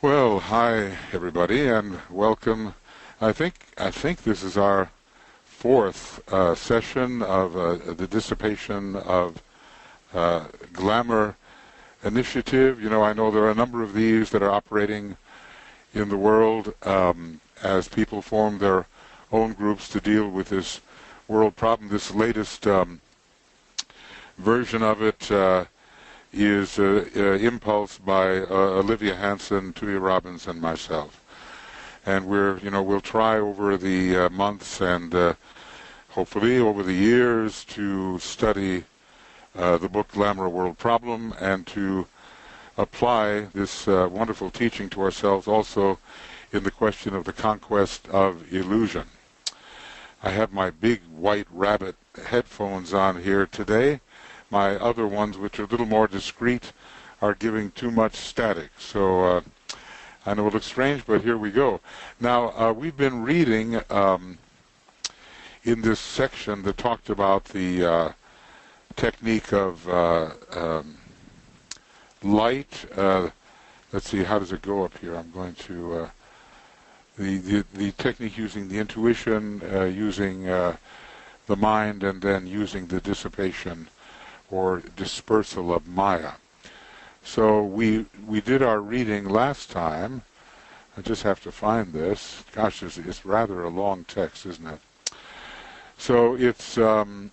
Well, hi everybody, and welcome. I think this is our fourth session of the Dissipation of Glamour Initiative. I know there are a number of these that are operating in the world as people form their own groups to deal with this world problem. This latest version of it is impulsed by Olivia, Hansen, Tuija, Robbins, and myself. And we'll try over the months and hopefully over the years to study the book Glamour, a World Problem, and to apply this wonderful teaching to ourselves also in the question of the conquest of illusion. I have my big white rabbit headphones on here today. My other ones, which are a little more discreet, are giving too much static. So I know it looks strange, but here we go. Now, we've been reading in this section that talked about the technique of light. Let's see, how does it go up here? I'm going to... the technique using the intuition, using the mind, and then using the dissipation or dispersal of Maya. So we did our reading last time. I just have to find this. Gosh, it's rather a long text, isn't it? So it's the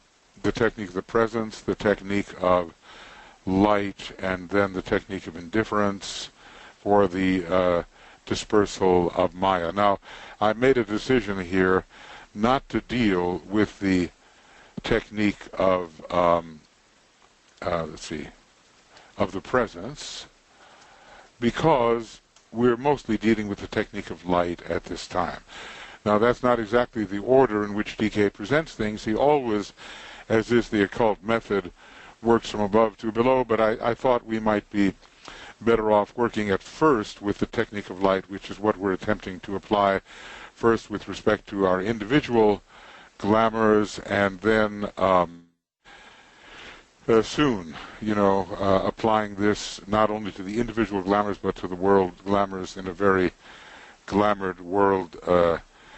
technique of the presence, the technique of light, and then the technique of indifference for the dispersal of Maya. Now, I made a decision here not to deal with the technique of of the presence, because we're mostly dealing with the technique of light at this time. Now, that's not exactly the order in which DK presents things. He always, as is the occult method, works from above to below, but I thought we might be better off working at first with the technique of light, which is what we're attempting to apply first with respect to our individual glamours, and then soon, applying this not only to the individual glamours but to the world glamours in a very glamoured world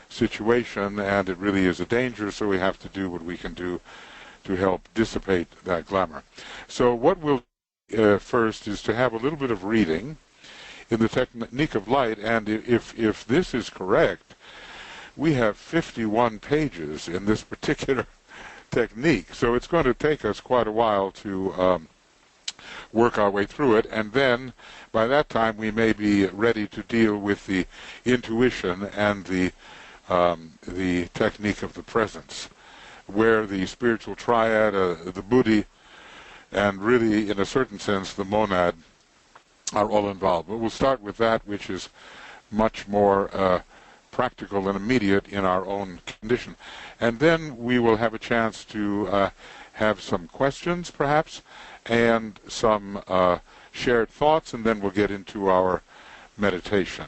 situation, and it really is a danger, so we have to do what we can do to help dissipate that glamour. So what we'll first is to have a little bit of reading in the technique of light, and if this is correct, we have 51 pages in this particular technique. So it's going to take us quite a while to work our way through it, and then by that time we may be ready to deal with the intuition and the technique of the presence, where the spiritual triad, the buddhi, and really, in a certain sense, the monad are all involved. But we'll start with that which is much more practical and immediate in our own condition. And then we will have a chance to have some questions, perhaps, and some shared thoughts, and then we'll get into our meditation.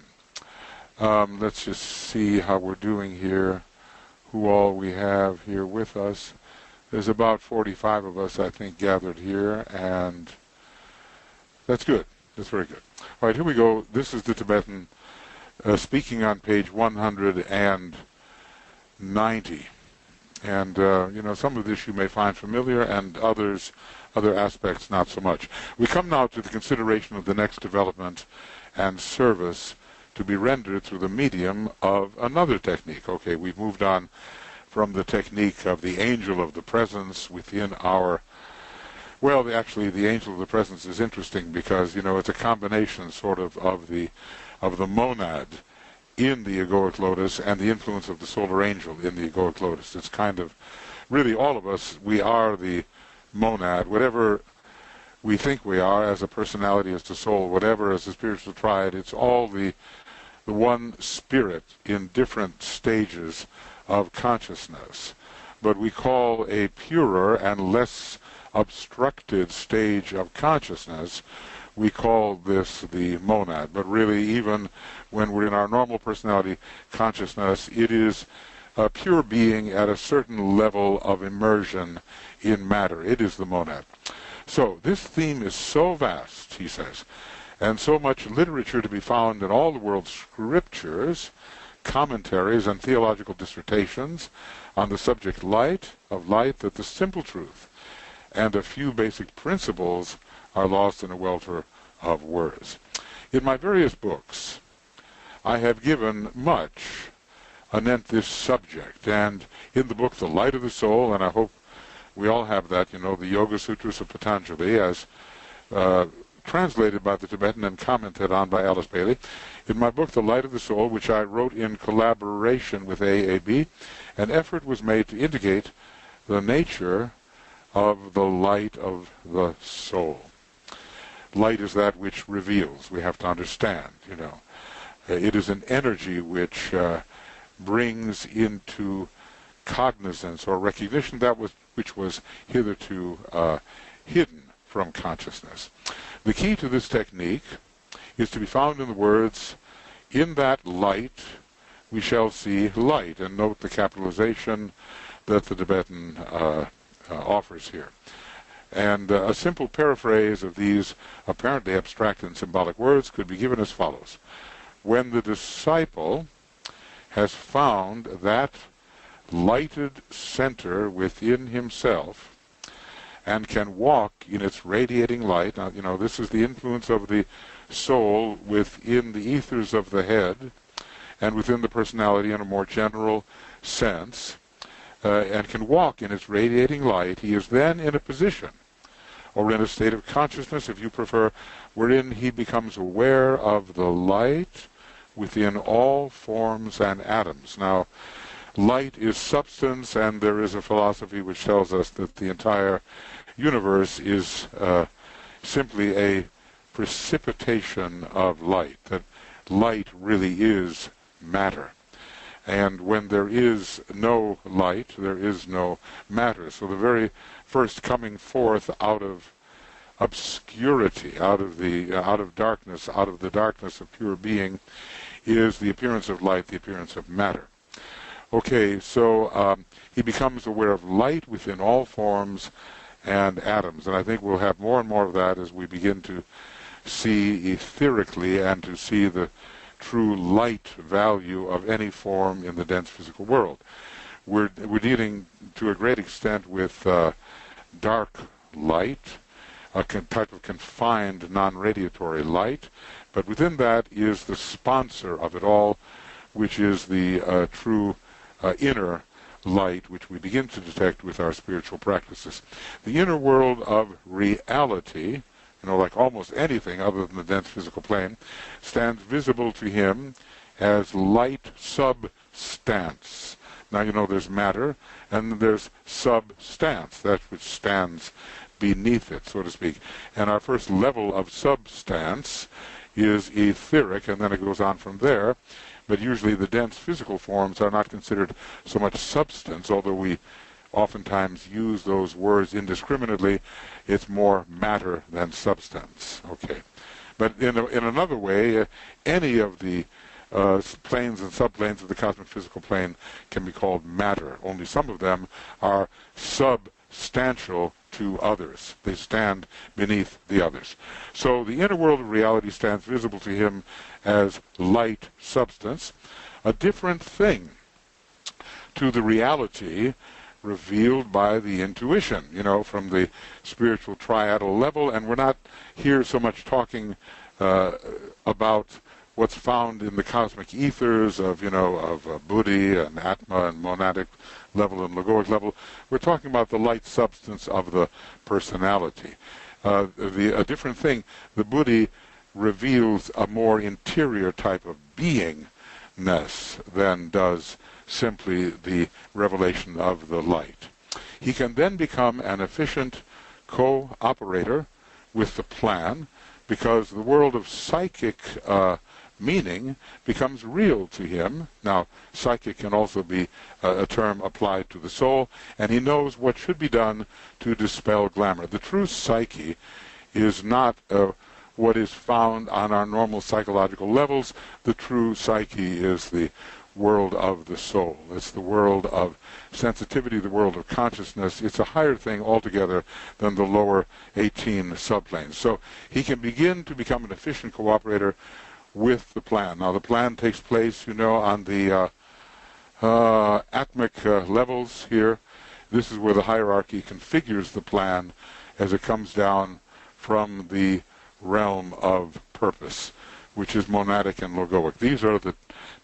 Let's just see how we're doing here, who all we have here with us. There's about 45 of us, I think, gathered here, and that's good. That's very good. All right, here we go. This is the Tibetan speaking on page 190. And, some of this you may find familiar, and other aspects not so much. We come now to the consideration of the next development and service to be rendered through the medium of another technique. Okay, we've moved on from the technique of the angel of the presence within our... Well, actually, the angel of the presence is interesting because, it's a combination sort of the monad in the egoic lotus and the influence of the solar angel in the egoic lotus. It's kind of, really all of us, we are the monad, whatever we think we are as a personality, as the soul, whatever as a spiritual triad. It's all the one spirit in different stages of consciousness. But we call a purer and less obstructed stage of consciousness, we call this the monad. But really, even when we're in our normal personality consciousness, it is a pure being at a certain level of immersion in matter. It is the monad. So this theme is so vast, he says, and so much literature to be found in all the world's scriptures, commentaries, and theological dissertations on the subject of light, that the simple truth and a few basic principles are lost in a welter of words. In my various books, I have given much anent this subject, and in the book The Light of the Soul, and I hope we all have that, the Yoga Sutras of Patanjali, as translated by the Tibetan and commented on by Alice Bailey. In my book The Light of the Soul, which I wrote in collaboration with AAB, an effort was made to indicate the nature of the light of the soul. Light is that which reveals. We have to understand, It is an energy which brings into cognizance or recognition that which was hitherto hidden from consciousness. The key to this technique is to be found in the words, "In that light we shall see light," and note the capitalization that the Tibetan offers here. And a simple paraphrase of these apparently abstract and symbolic words could be given as follows. When the disciple has found that lighted center within himself and can walk in its radiating light, now, this is the influence of the soul within the ethers of the head and within the personality in a more general sense, and can walk in its radiating light, he is then in a position, or in a state of consciousness, if you prefer, wherein he becomes aware of the light within all forms and atoms. Now, light is substance, and there is a philosophy which tells us that the entire universe is simply a precipitation of light, that light really is matter. And when there is no light, there is no matter. So the very first coming forth out of obscurity, out of darkness, out of the darkness of pure being, is the appearance of light, the appearance of matter. Okay, so he becomes aware of light within all forms and atoms, and I think we'll have more and more of that as we begin to see etherically and to see the true light value of any form in the dense physical world. We're dealing to a great extent with dark light, a type of confined non-radiatory light, but within that is the sponsor of it all, which is the true inner light, which we begin to detect with our spiritual practices. The inner world of reality, like almost anything other than the dense physical plane, stands visible to him as light substance. Now, there's matter, and there's substance, that which stands beneath it, so to speak. And our first level of substance is etheric, and then it goes on from there. But usually the dense physical forms are not considered so much substance, although we oftentimes use those words indiscriminately. It's more matter than substance. Okay. But in another way, any of the planes and subplanes of the cosmic physical plane can be called matter. Only some of them are substantial to others. They stand beneath the others. So the inner world of reality stands visible to him as light substance, a different thing to the reality revealed by the intuition, from the spiritual triadal level. And we're not here so much talking about what's found in the cosmic ethers of buddhi and atma and monadic level and logoic level. We're talking about the light substance of the personality. A different thing, the buddhi reveals a more interior type of beingness than does simply the revelation of the light. He can then become an efficient co-operator with the plan, because the world of psychic meaning becomes real to him. Now, psychic can also be a term applied to the soul, and he knows what should be done to dispel glamour. The true psyche is not what is found on our normal psychological levels. The true psyche is the world of the soul. It's the world of sensitivity, the world of consciousness. It's a higher thing altogether than the lower 18 subplanes. So he can begin to become an efficient cooperator with the plan. Now the plan takes place, on the atmic levels here. This is where the hierarchy configures the plan as it comes down from the realm of purpose, which is monadic and logoic. These are the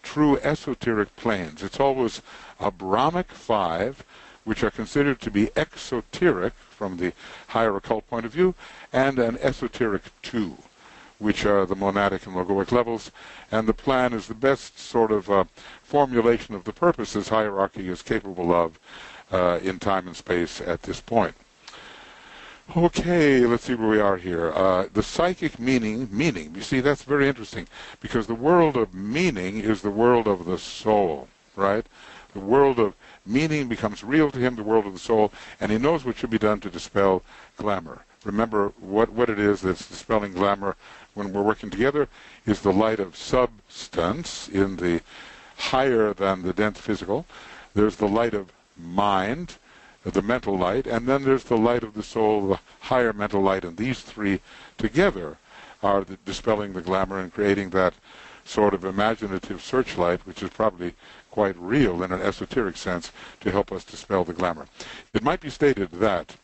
true esoteric planes. It's always a Brahmic 5, which are considered to be exoteric from the higher occult point of view, and an esoteric 2, which are the monadic and logoic levels. And the plan is the best sort of formulation of the purposes hierarchy is capable of in time and space at this point. Okay, let's see where we are here. The psychic meaning, you see, that's very interesting, because the world of meaning is the world of the soul, right? The world of meaning becomes real to him, the world of the soul, and he knows what should be done to dispel glamour. Remember, what it is that's dispelling glamour when we're working together is the light of substance in the higher than the dense physical. There's the light of mind, the mental light, and then there's the light of the soul, the higher mental light, and these three together are dispelling the glamour and creating that sort of imaginative searchlight, which is probably quite real in an esoteric sense, to help us dispel the glamour. It might be stated that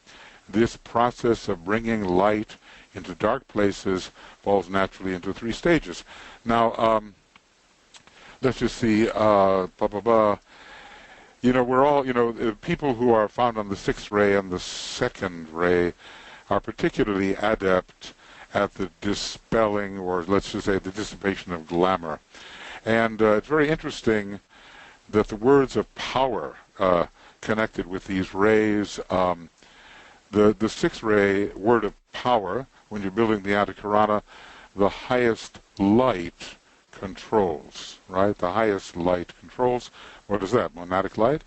this process of bringing light into dark places falls naturally into 3 stages. Now, let's just see, we're all, people who are found on the 6th ray and the 2nd ray are particularly adept at the dispelling, or let's just say the dissipation of glamour. And it's very interesting that the words of power connected with these rays, the 6th ray word of power, when you're building the Antakarana, the highest light controls, right? The highest light controls. What is that? Monadic light.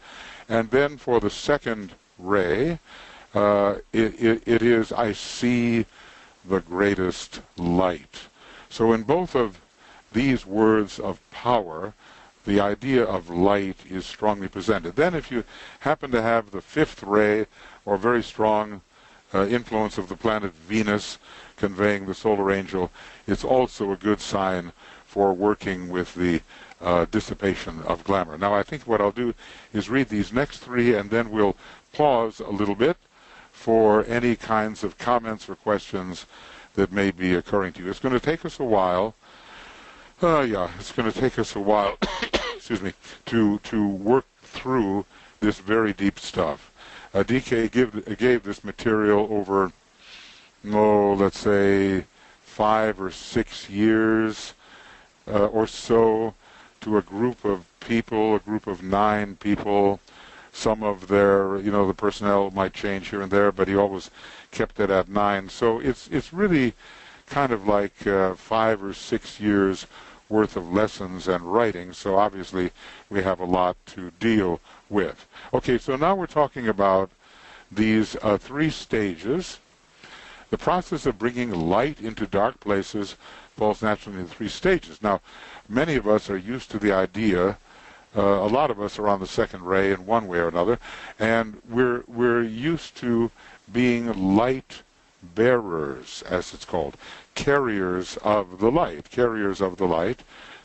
And then for the 2nd ray, it is, I see the greatest light. So in both of these words of power, the idea of light is strongly presented. Then if you happen to have the 5th ray, or very strong influence of the planet Venus conveying the solar angel, it's also a good sign for working with the dissipation of glamour. Now I think what I'll do is read these next 3, and then we'll pause a little bit for any kinds of comments or questions that may be occurring to you. It's going to take us a while. It's going to take us a while excuse me, to work through this very deep stuff. DK gave this material over, let's say 5 or 6 years or so, to a group of people, a group of 9 people. Some of their, the personnel might change here and there, but he always kept it at 9. So it's really kind of like 5 or 6 years worth of lessons and writing. So obviously we have a lot to deal with. Okay, so now we're talking about these 3 stages. The process of bringing light into dark places falls naturally into 3 stages. Now, many of us are used to the idea, a lot of us are on the 2nd ray in one way or another, and we're used to being light bearers, as it's called, carriers of the light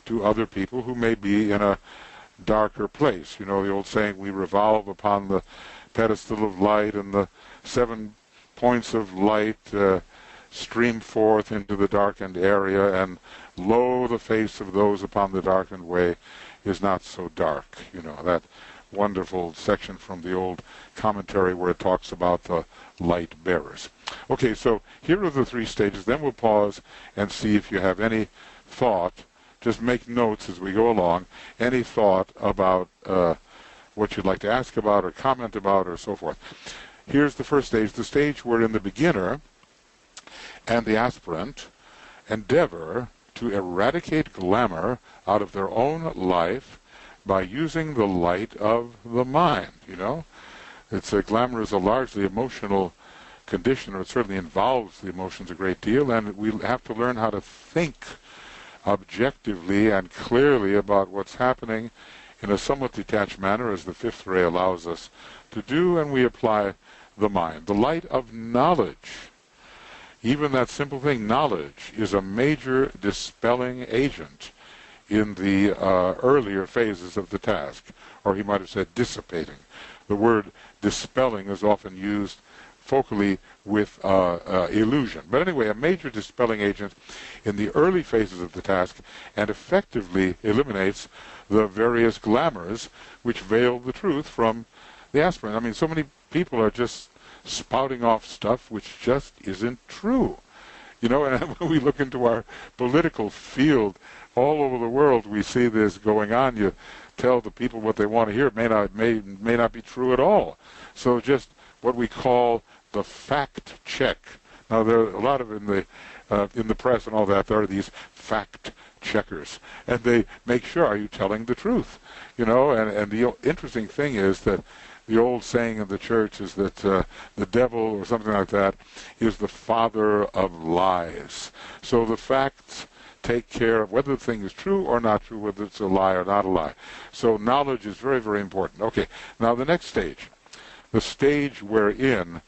to other people who may be in a darker place. The old saying, we revolve upon the pedestal of light, and the 7 points of light stream forth into the darkened area, and lo, the face of those upon the darkened way is not so dark. That wonderful section from the old commentary where it talks about the light bearers. Okay, so here are the 3 stages. Then we'll pause and see if you have any thought. Just make notes as we go along. Any thought about what you'd like to ask about or comment about or so forth. Here's the first stage, the stage wherein the beginner and the aspirant endeavor to eradicate glamour out of their own life by using the light of the mind. Glamour is a largely emotional condition, or it certainly involves the emotions a great deal, and we have to learn how to think objectively and clearly about what's happening in a somewhat detached manner, as the fifth ray allows us to do, and we apply the mind. The light of knowledge, even that simple thing, knowledge, is a major dispelling agent in the earlier phases of the task, or he might have said dissipating. The word dispelling is often used focally with illusion. But anyway, a major dispelling agent in the early phases of the task, and effectively eliminates the various glamours which veil the truth from the aspirant. I mean, so many people are just spouting off stuff which just isn't true. You know, and when we look into our political field all over the world, we see this going on. You tell the people what they want to hear. It may not be true at all. So just what we call the fact check. Now, there are a lot of in the press and all that, there are these fact checkers, and they make sure, are you telling the truth? You know, and the interesting thing is that the old saying in the church is that the devil, or something like that, is the father of lies. So the facts take care of whether the thing is true or not true, whether it's a lie or not a lie. So knowledge is very, very important. Okay, now the next stage, the stage wherein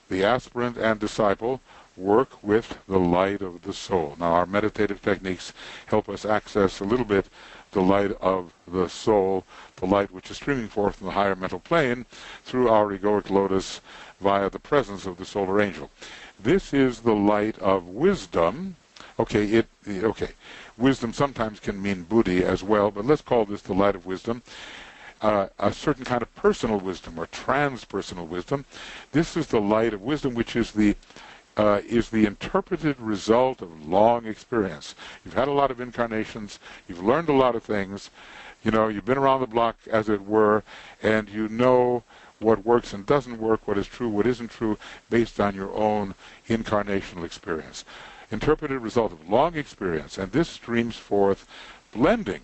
the aspirant and disciple work with the light of the soul. Now, our meditative techniques help us access a little bit the light of the soul, the light which is streaming forth from the higher mental plane through our egoic lotus via the presence of the solar angel. This is the light of wisdom. Okay, wisdom sometimes can mean buddhi as well, but let's call this the light of wisdom. A certain kind of personal wisdom or transpersonal wisdom. This is the light of wisdom, which is the interpreted result of long experience. You've had a lot of incarnations, you've learned a lot of things, you know, you've been around the block, as it were, and you know what works and doesn't work, what is true, what isn't true, based on your own incarnational experience. Interpreted result of long experience, and this streams forth blending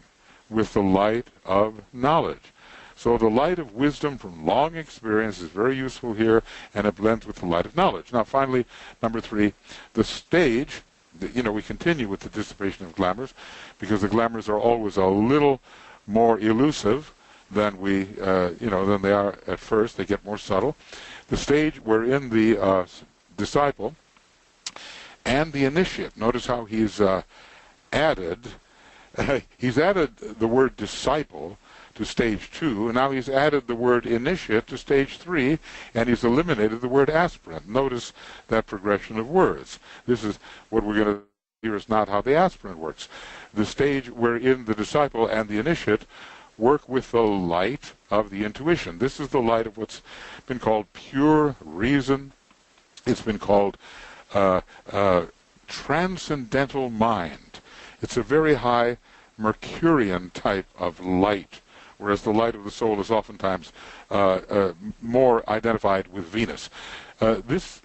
with the light of knowledge. So the light of wisdom from long experience is very useful here, and it blends with the light of knowledge. Now, finally, number 3, the stage. You know, we continue with the dissipation of glamours, because the glamours are always a little more elusive than than they are at first. They get more subtle. The stage wherein the disciple and the initiate. Notice how he's added the word disciple to stage 2, and now he's added the word initiate to stage 3, and he's eliminated the word aspirant. Notice that progression of words. This is what we're going to hear is not how the aspirant works. The stage wherein the disciple and the initiate work with the light of the intuition. This is the light of what's been called pure reason. It's been called transcendental mind. It's a very high Mercurian type of light, whereas the light of the soul is oftentimes more identified with Venus. This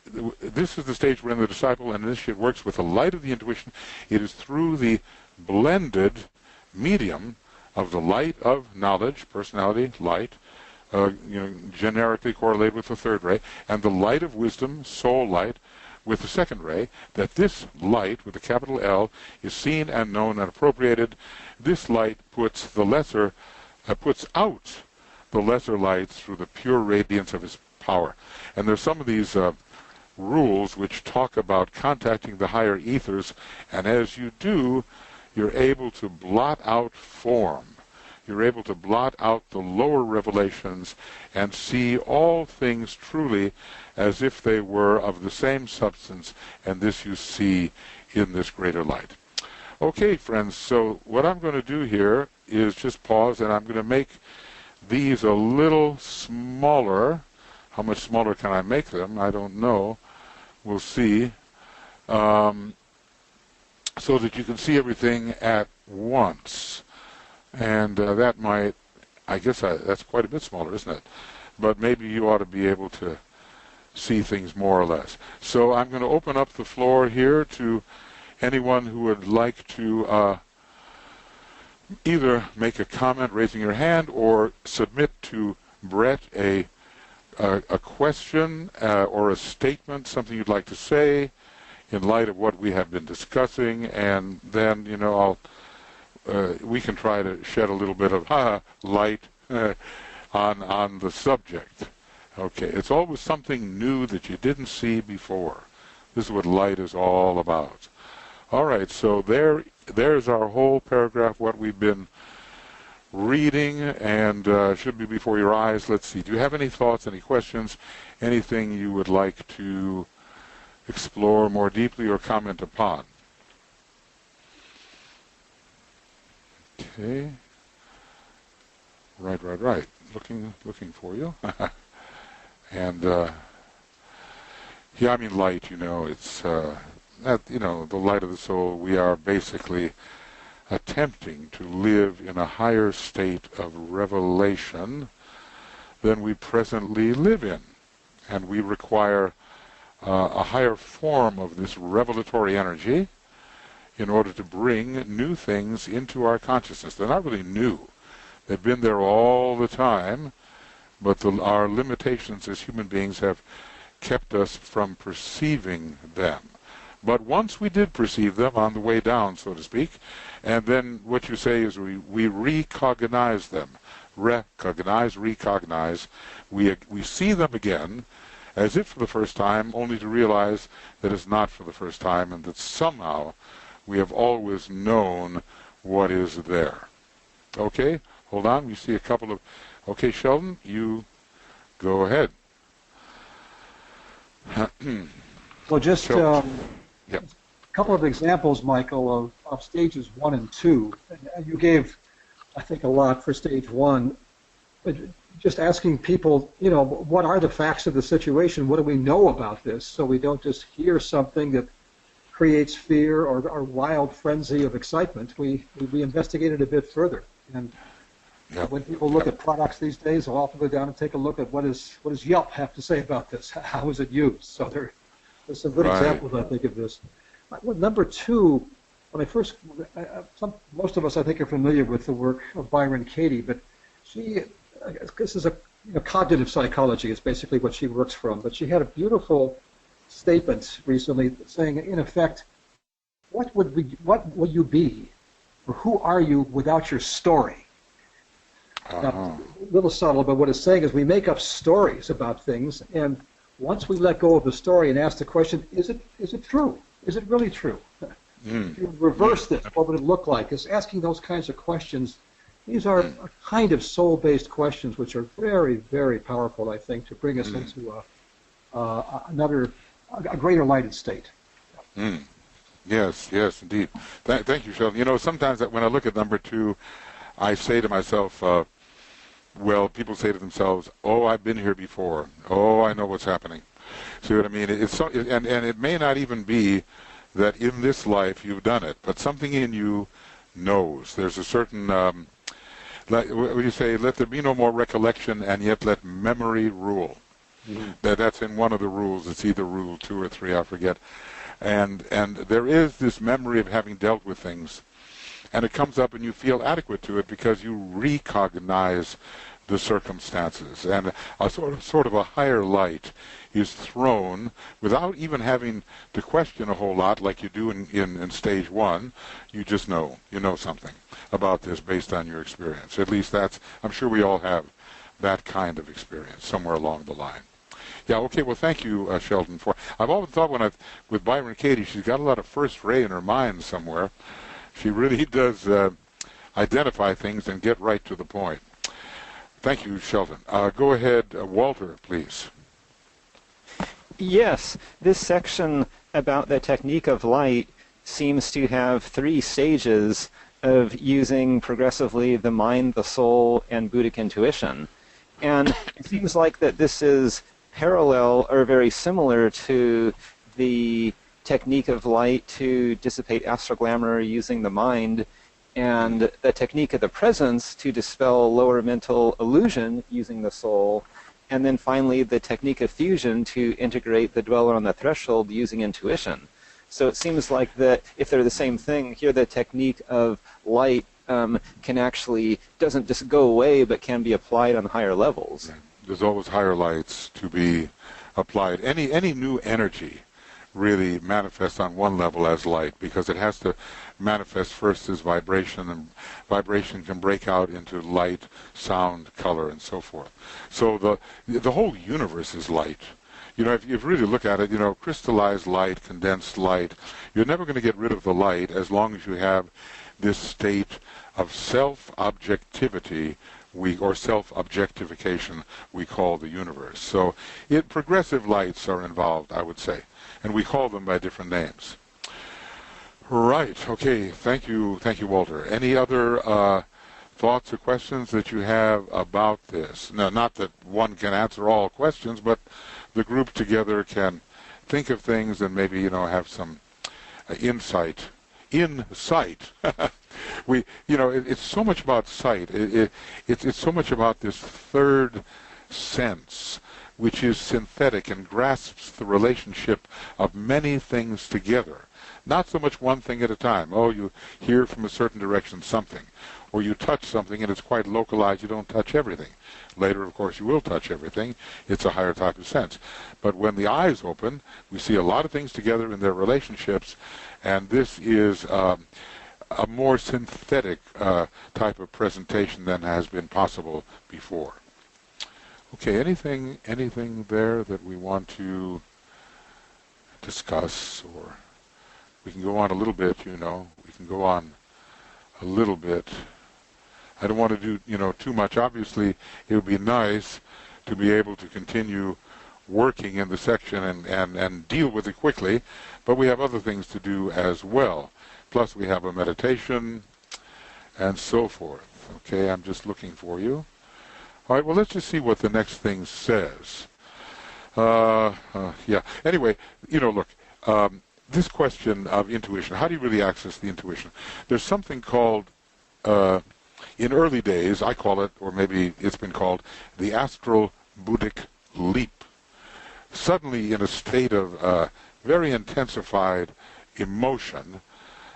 is the stage wherein the disciple and initiate works with the light of the intuition. It is through the blended medium of the light of knowledge, personality, light, generically correlated with the third ray, and the light of wisdom, soul light, with the second ray, that this light, with a capital L, is seen and known and appropriated. This light puts out the lesser lights through the pure radiance of his power. And there's some of these rules which talk about contacting the higher ethers, and as you do, you're able to blot out form. You're able to blot out the lower revelations and see all things truly as if they were of the same substance, and this you see in this greater light. Okay, friends, so what I'm going to do here is just pause, and I'm going to make these a little smaller. How much smaller can I make them? I don't know. We'll see. So that you can see everything at once. And that might, I guess that's quite a bit smaller, isn't it? But maybe you ought to be able to see things more or less. So I'm going to open up the floor here to anyone who would like to either make a comment raising your hand or submit to Brett a question or a statement, something you'd like to say in light of what we have been discussing, and then, we can try to shed a little bit of light on the subject. Okay, it's always something new that you didn't see before. This is what light is all about. All right, so there's our whole paragraph, what we've been reading, and should be before your eyes. Let's see, do you have any thoughts, any questions, anything you would like to explore more deeply or comment upon? Okay. Right. Looking for you. And yeah, I mean light. It's that the light of the soul. We are basically attempting to live in a higher state of revelation than we presently live in, and we require a higher form of this revelatory energy in order to bring new things into our consciousness. They're not really new. They've been there all the time, but our limitations as human beings have kept us from perceiving them. But once we did perceive them on the way down, so to speak, and then what you say is we recognize them. Recognize. We see them again as if for the first time, only to realize that it's not for the first time and that somehow we have always known what is there. Okay, hold on. We see a couple of... Okay, Sheldon, you go ahead. Well, just Yep. a couple of examples, Michael, of stages 1 and 2. And you gave, I think, a lot for stage 1. But just asking people, what are the facts of the situation? What do we know about this? So we don't just hear something that creates fear or wild frenzy of excitement. We investigate it a bit further. And when people look at products these days, they'll often go down and take a look at what does Yelp have to say about this? How is it used? So there's some good examples, I think, of this. Well, number 2, when I first, most of us, I think, are familiar with the work of Byron Katie, but this is a cognitive psychology is basically what she works from. But she had a beautiful statement recently saying, in effect, what would you be, or who are you without your story? Now, a little subtle, but what it's saying is we make up stories about things, and once we let go of the story and ask the question, is it true? Is it really true? If you reverse this, what would it look like? It's asking those kinds of questions. These are a kind of soul-based questions which are very, very powerful, I think, to bring us into a greater lighted state. Yes, indeed. Thank you, Sheldon. Sometimes when I look at number 2, I say to myself, well, people say to themselves, oh, I've been here before. Oh, I know what's happening. See what I mean? It's so, and it may not even be that in this life you've done it, but something in you knows. There's a certain, what do you say, let there be no more recollection, and yet let memory rule. That's in one of the rules. It's either rule 2 or 3, I forget. And there is this memory of having dealt with things, and it comes up and you feel adequate to it because you recognize the circumstances, and a sort of a higher light is thrown without even having to question a whole lot like you do in stage 1. You just know. You know something about this based on your experience. At least I'm sure we all have that kind of experience somewhere along the line. Yeah, okay, well, thank you, Sheldon. I've always thought with Byron Katie, she's got a lot of first ray in her mind somewhere. She really does identify things and get right to the point. Thank you, Sheldon. Go ahead, Walter, please. Yes, this section about the technique of light seems to have 3 stages of using progressively the mind, the soul, and Buddhic intuition. And it seems like that this is parallel or very similar to the technique of light to dissipate astral glamour using the mind, and the technique of the presence to dispel lower mental illusion using the soul, and then finally the technique of fusion to integrate the dweller on the threshold using intuition. So it seems like that if they're the same thing, here the technique of light can actually, doesn't just go away, but can be applied on higher levels. There's always higher lights to be applied. Any new energy really manifest on one level as light, because it has to manifest first as vibration, and vibration can break out into light, sound, color, and so forth. So the whole universe is light. You know, if you really look at it, you know, crystallized light, condensed light, you're never going to get rid of the light as long as you have this state of self-objectivity, or self-objectification, we call the universe. So progressive lights are involved, I would say, and we call them by different names. Right, okay, thank you, Walter. Any other thoughts or questions that you have about this? No, not that one can answer all questions, but the group together can think of things and maybe, you know, have some insight. We, you know, it's so much about sight. It's so much about this third sense, which is synthetic and grasps the relationship of many things together. Not so much one thing at a time. Oh, you hear from a certain direction something, or you touch something and it's quite localized. You don't touch everything. Later, of course, you will touch everything. It's a higher type of sense. But when the eyes open, we see a lot of things together in their relationships, and this is a more synthetic type of presentation than has been possible before. Okay, anything there that we want to discuss, or we can go on a little bit, you know. We can go on a little bit. I don't want to do, you know, too much. Obviously, it would be nice to be able to continue working in the section and deal with it quickly, but we have other things to do as well. Plus, we have a meditation and so forth. Okay, I'm just looking for you. All right, well, let's just see what the next thing says. Yeah, anyway, you know, look, this question of intuition, how do you really access the intuition? There's something called, in early days, I call it, or maybe it's been called, the astral Buddhic leap. Suddenly, in a state of very intensified emotion,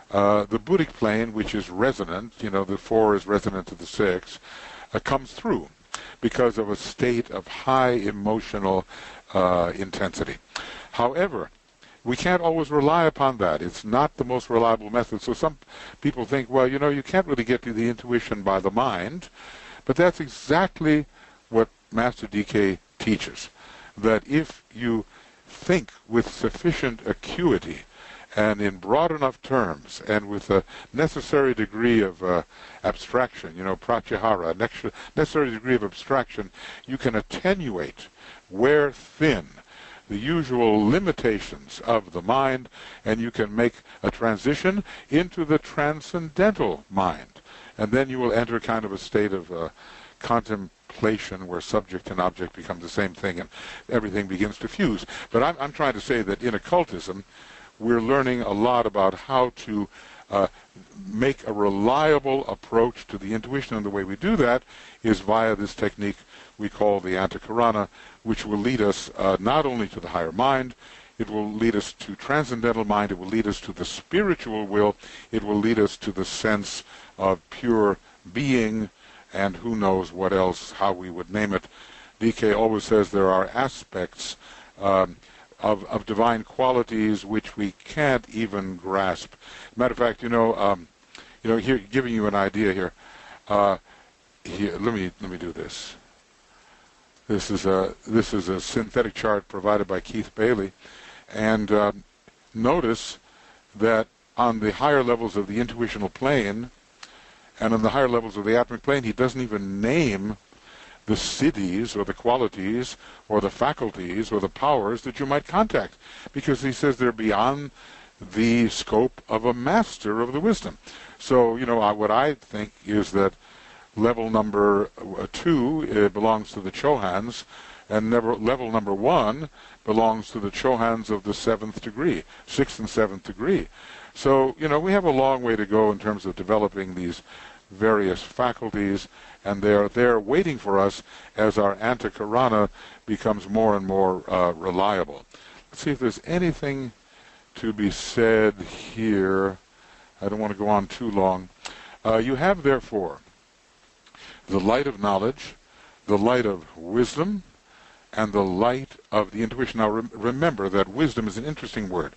the Buddhic plane, which is resonant, you know, the 4 is resonant to the 6, comes through because of a state of high emotional intensity. However, we can't always rely upon that. It's not the most reliable method. So some people think, well, you know, you can't really get to the intuition by the mind, but that's exactly what Master DK teaches, that if you think with sufficient acuity and in broad enough terms and with a necessary degree of abstraction, you know, pratyahara, necessary degree of abstraction, you can attenuate, wear thin, the usual limitations of the mind, and you can make a transition into the transcendental mind. And then you will enter kind of a state of contemplation where subject and object become the same thing and everything begins to fuse. But I'm trying to say that in occultism, we're learning a lot about how to make a reliable approach to the intuition, and the way we do that is via this technique we call the antakarana, which will lead us not only to the higher mind, it will lead us to transcendental mind, it will lead us to the spiritual will, it will lead us to the sense of pure being, and who knows what else, how we would name it. DK always says there are aspects of divine qualities which we can't even grasp. Matter of fact, you know, here, giving you an idea here. Here, let me do this. This is a synthetic chart provided by Keith Bailey, and notice that on the higher levels of the intuitional plane and on the higher levels of the atomic plane, he doesn't even name the cities or the qualities or the faculties or the powers that you might contact, because he says they're beyond the scope of a master of the wisdom. So, you know, what I think is that level number 2 belongs to the Chohans, and level number 1 belongs to the Chohans of the 7th degree, 6th and 7th degree. So, you know, we have a long way to go in terms of developing these various faculties, and they're there waiting for us as our antakarana becomes more and more reliable. Let's see if there's anything to be said here. I don't want to go on too long. You have, therefore, the light of knowledge, the light of wisdom, and the light of the intuition. Now remember that wisdom is an interesting word.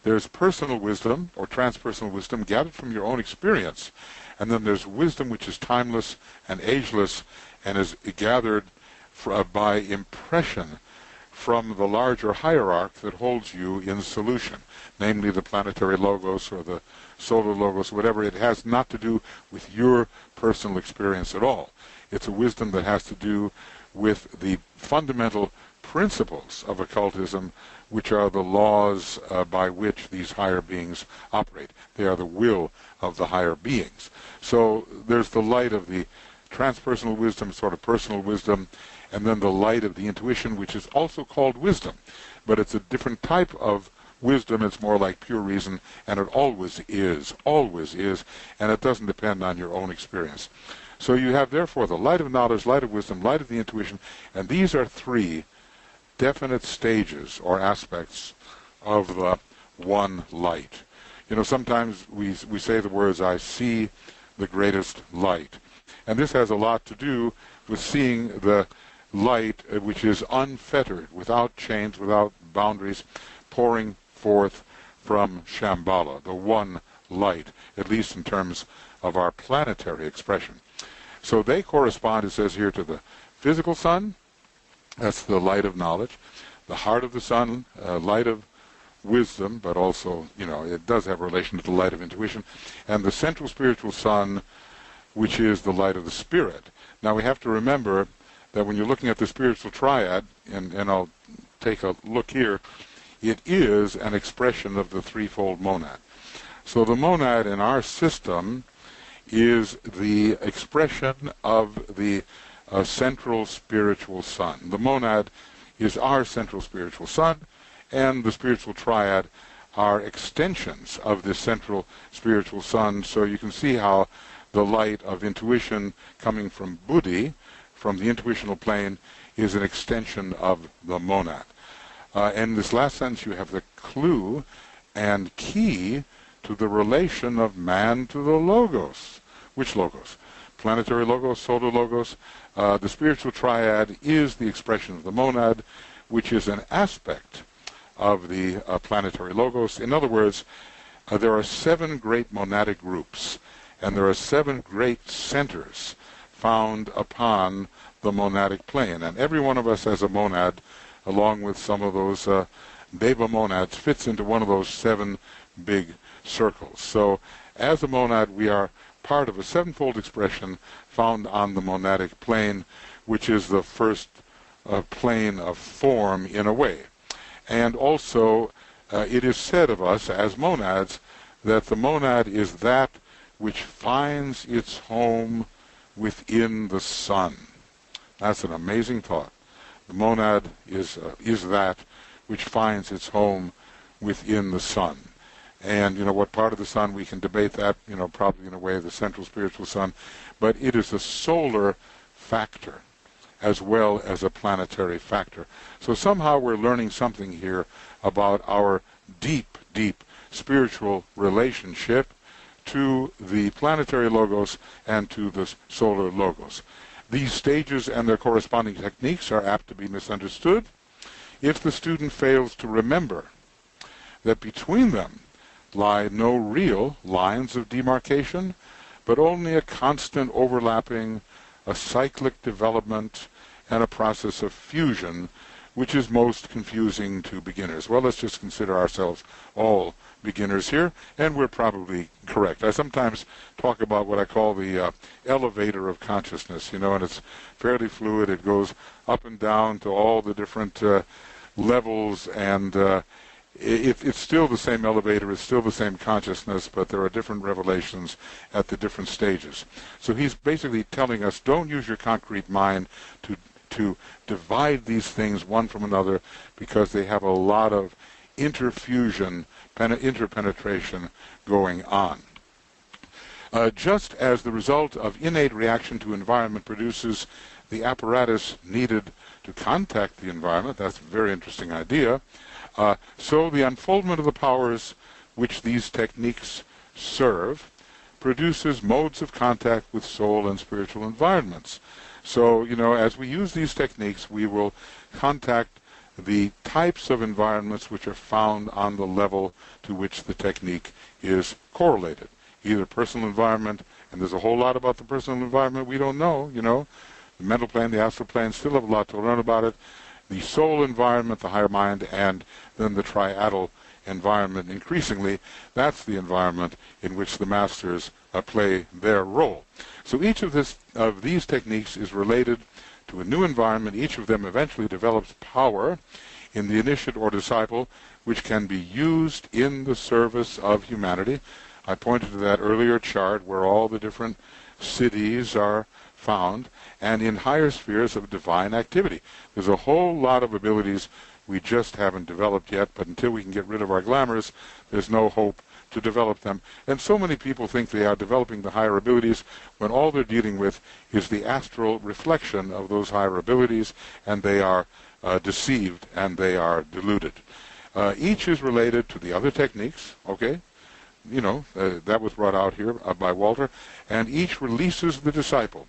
There's personal wisdom or transpersonal wisdom gathered from your own experience, and then there's wisdom which is timeless and ageless and is gathered by impression from the larger hierarchy that holds you in solution, namely the planetary logos or the solar logos, whatever. It has not to do with your personal experience at all. It's a wisdom that has to do with the fundamental principles of occultism, which are the laws by which these higher beings operate. They are the will of the higher beings. So there's the light of the transpersonal wisdom, sort of personal wisdom, and then the light of the intuition, which is also called wisdom. But it's a different type of wisdom. It's more like pure reason, and it always is, and it doesn't depend on your own experience. So you have, therefore, the light of knowledge, light of wisdom, light of the intuition, and these are three definite stages or aspects of the one light. You know, sometimes we say the words, I see the greatest light. And this has a lot to do with seeing the light which is unfettered, without chains, without boundaries, pouring forth from Shambhala, the one light, at least in terms of our planetary expression. So they correspond, it says here, to the physical sun. That's the light of knowledge. The heart of the sun, light of wisdom, but also, you know, it does have a relation to the light of intuition. And the central spiritual sun, which is the light of the spirit. Now we have to remember that when you're looking at the spiritual triad, and I'll take a look here, it is an expression of the threefold monad. So the monad in our system is the expression of the central spiritual sun. The monad is our central spiritual sun, and the spiritual triad are extensions of this central spiritual sun. So you can see how the light of intuition coming from Buddhi, from the intuitional plane, is an extension of the monad. In this last sentence you have the clue and key to the relation of man to the logos. Which logos? Planetary logos, solar logos. The spiritual triad is the expression of the monad, which is an aspect of the planetary logos. In other words, there are 7 great monadic groups, and there are 7 great centers found upon the monadic plane. And every one of us as a monad, along with some of those Deva monads, fits into one of those 7 big circles. So as a monad, we are part of a 7-fold expression found on the monadic plane, which is the first plane of form in a way. And also, it is said of us as monads that the monad is that which finds its home within the sun. That's an amazing thought. The monad is that which finds its home within the sun. And, you know, what part of the sun, we can debate that, you know, probably in a way the central spiritual sun, but it is a solar factor as well as a planetary factor. So somehow we're learning something here about our deep, deep spiritual relationship to the planetary logos and to the solar logos. These stages and their corresponding techniques are apt to be misunderstood if the student fails to remember that between them lie no real lines of demarcation, but only a constant overlapping, a cyclic development, and a process of fusion, which is most confusing to beginners. Well, let's just consider ourselves all beginners here, and we're probably correct. I sometimes talk about what I call the elevator of consciousness, you know, and it's fairly fluid. It goes up and down to all the different levels, and it's still the same elevator, it's still the same consciousness, but there are different revelations at the different stages. So he's basically telling us, don't use your concrete mind to divide these things one from another, because they have a lot of interfusion, interpenetration going on. Just as the result of innate reaction to environment produces the apparatus needed to contact the environment, that's a very interesting idea, so the unfoldment of the powers which these techniques serve produces modes of contact with soul and spiritual environments. So, as we use these techniques, we will contact the types of environments which are found on the level to which the technique is correlated. Either personal environment, and there's a whole lot about the personal environment we don't know, The mental plane, the astral plane, still have a lot to learn about it. The soul environment, the higher mind, and then the triadal environment. Increasingly, that's the environment in which the masters play their role. So each of these techniques is related to a new environment. Each of them eventually develops power in the initiate or disciple, which can be used in the service of humanity. I pointed to that earlier chart where all the different cities are found, and in higher spheres of divine activity. There's a whole lot of abilities we just haven't developed yet, but until we can get rid of our glamours, there's no hope to develop them. And so many people think they are developing the higher abilities when all they're dealing with is the astral reflection of those higher abilities, and they are deceived and they are deluded. Each is related to the other techniques, okay? That was brought out here by Walter, and each releases the disciple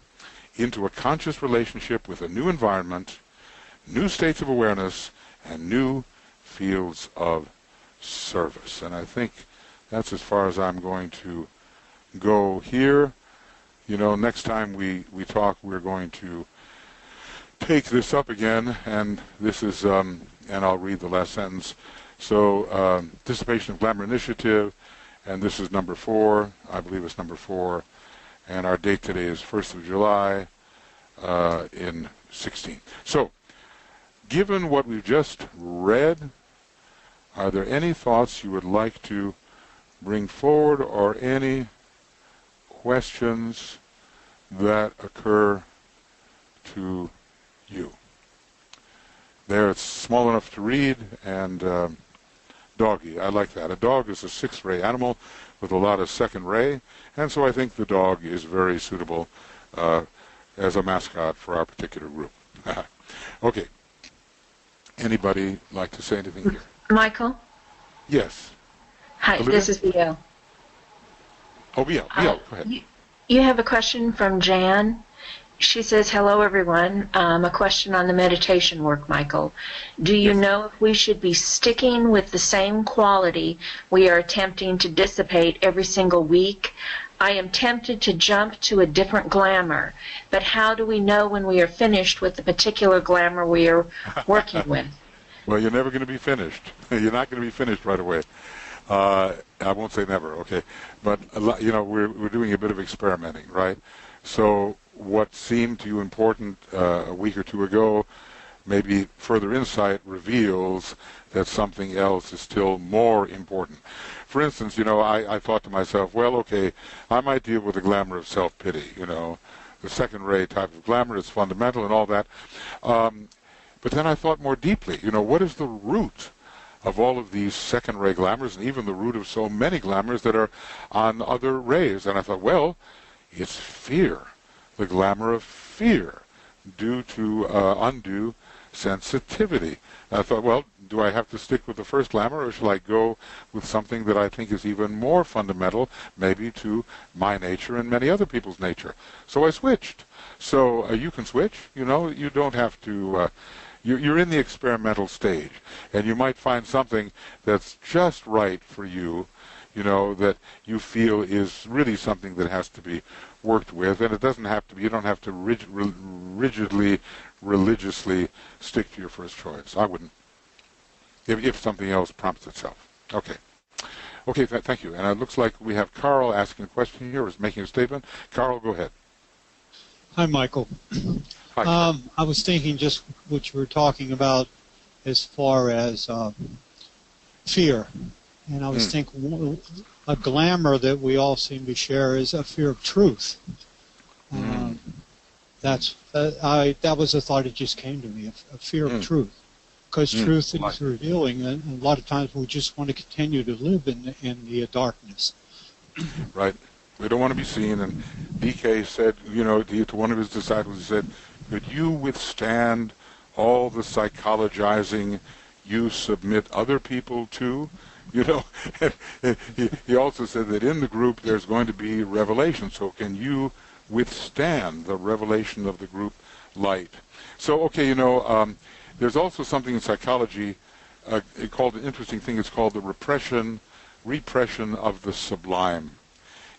into a conscious relationship with a new environment, new states of awareness, and new fields of service. And I think that's as far as I'm going to go here. Next time we talk, we're going to take this up again, and this is, and I'll read the last sentence. So, Dissipation of Glamour Initiative, and this is number 4. I believe it's number 4. And our date today is 1st of July in 16. So, given what we've just read, are there any thoughts you would like to bring forward or any questions that occur to you? There, it's small enough to read, and doggy. I like that. A dog is a 6th-ray animal with a lot of 2nd ray, and so I think the dog is very suitable as a mascot for our particular group. Okay. Anybody like to say anything here? Michael? Yes. Hi, Olivia? this is Leo. Oh, Leo. Go ahead. You have a question from Jan. She says, hello, everyone. A question on the meditation work, Michael. Do you know if we should be sticking with the same quality we are attempting to dissipate every single week? I am tempted to jump to a different glamour, but how do we know when we are finished with the particular glamour we are working with? Well, you're never going to be finished. You're not going to be finished right away. I won't say never, okay? But, we're doing a bit of experimenting, right? So what seemed to you important a week or two ago, maybe further insight reveals that something else is still more important. For instance, I thought to myself, well, okay, I might deal with the glamour of self-pity, the 2nd-ray type of glamour is fundamental and all that. But then I thought more deeply, what is the root of all of these 2nd-ray glamours, and even the root of so many glamours that are on other rays? And I thought, well, it's fear, the glamour of fear, due to undue sensitivity. And I thought, well, do I have to stick with the first glamour, or shall I go with something that I think is even more fundamental, maybe to my nature and many other people's nature? So I switched. So you can switch. You don't have to. You're in the experimental stage, and you might find something that's just right for you, that you feel is really something that has to be worked with, and it doesn't have to be. You don't have to rigidly, religiously stick to your first choice. I wouldn't. If something else prompts itself. Okay. Okay, thank you. And it looks like we have Carl asking a question here, or is making a statement. Carl, go ahead. Hi, Michael. Hi. I was thinking just what you were talking about as far as fear. And I was thinking a glamour that we all seem to share is a fear of truth. That was a thought that just came to me, a fear of truth. Because truth is revealing, and a lot of times we just want to continue to live in the darkness. Right. We don't want to be seen. And DK said, to one of his disciples, he said, could you withstand all the psychologizing you submit other people to? you know. And he also said that in the group there's going to be revelation. So can you withstand the revelation of the group light? So, okay, there's also something in psychology called an interesting thing. It's called the repression of the sublime.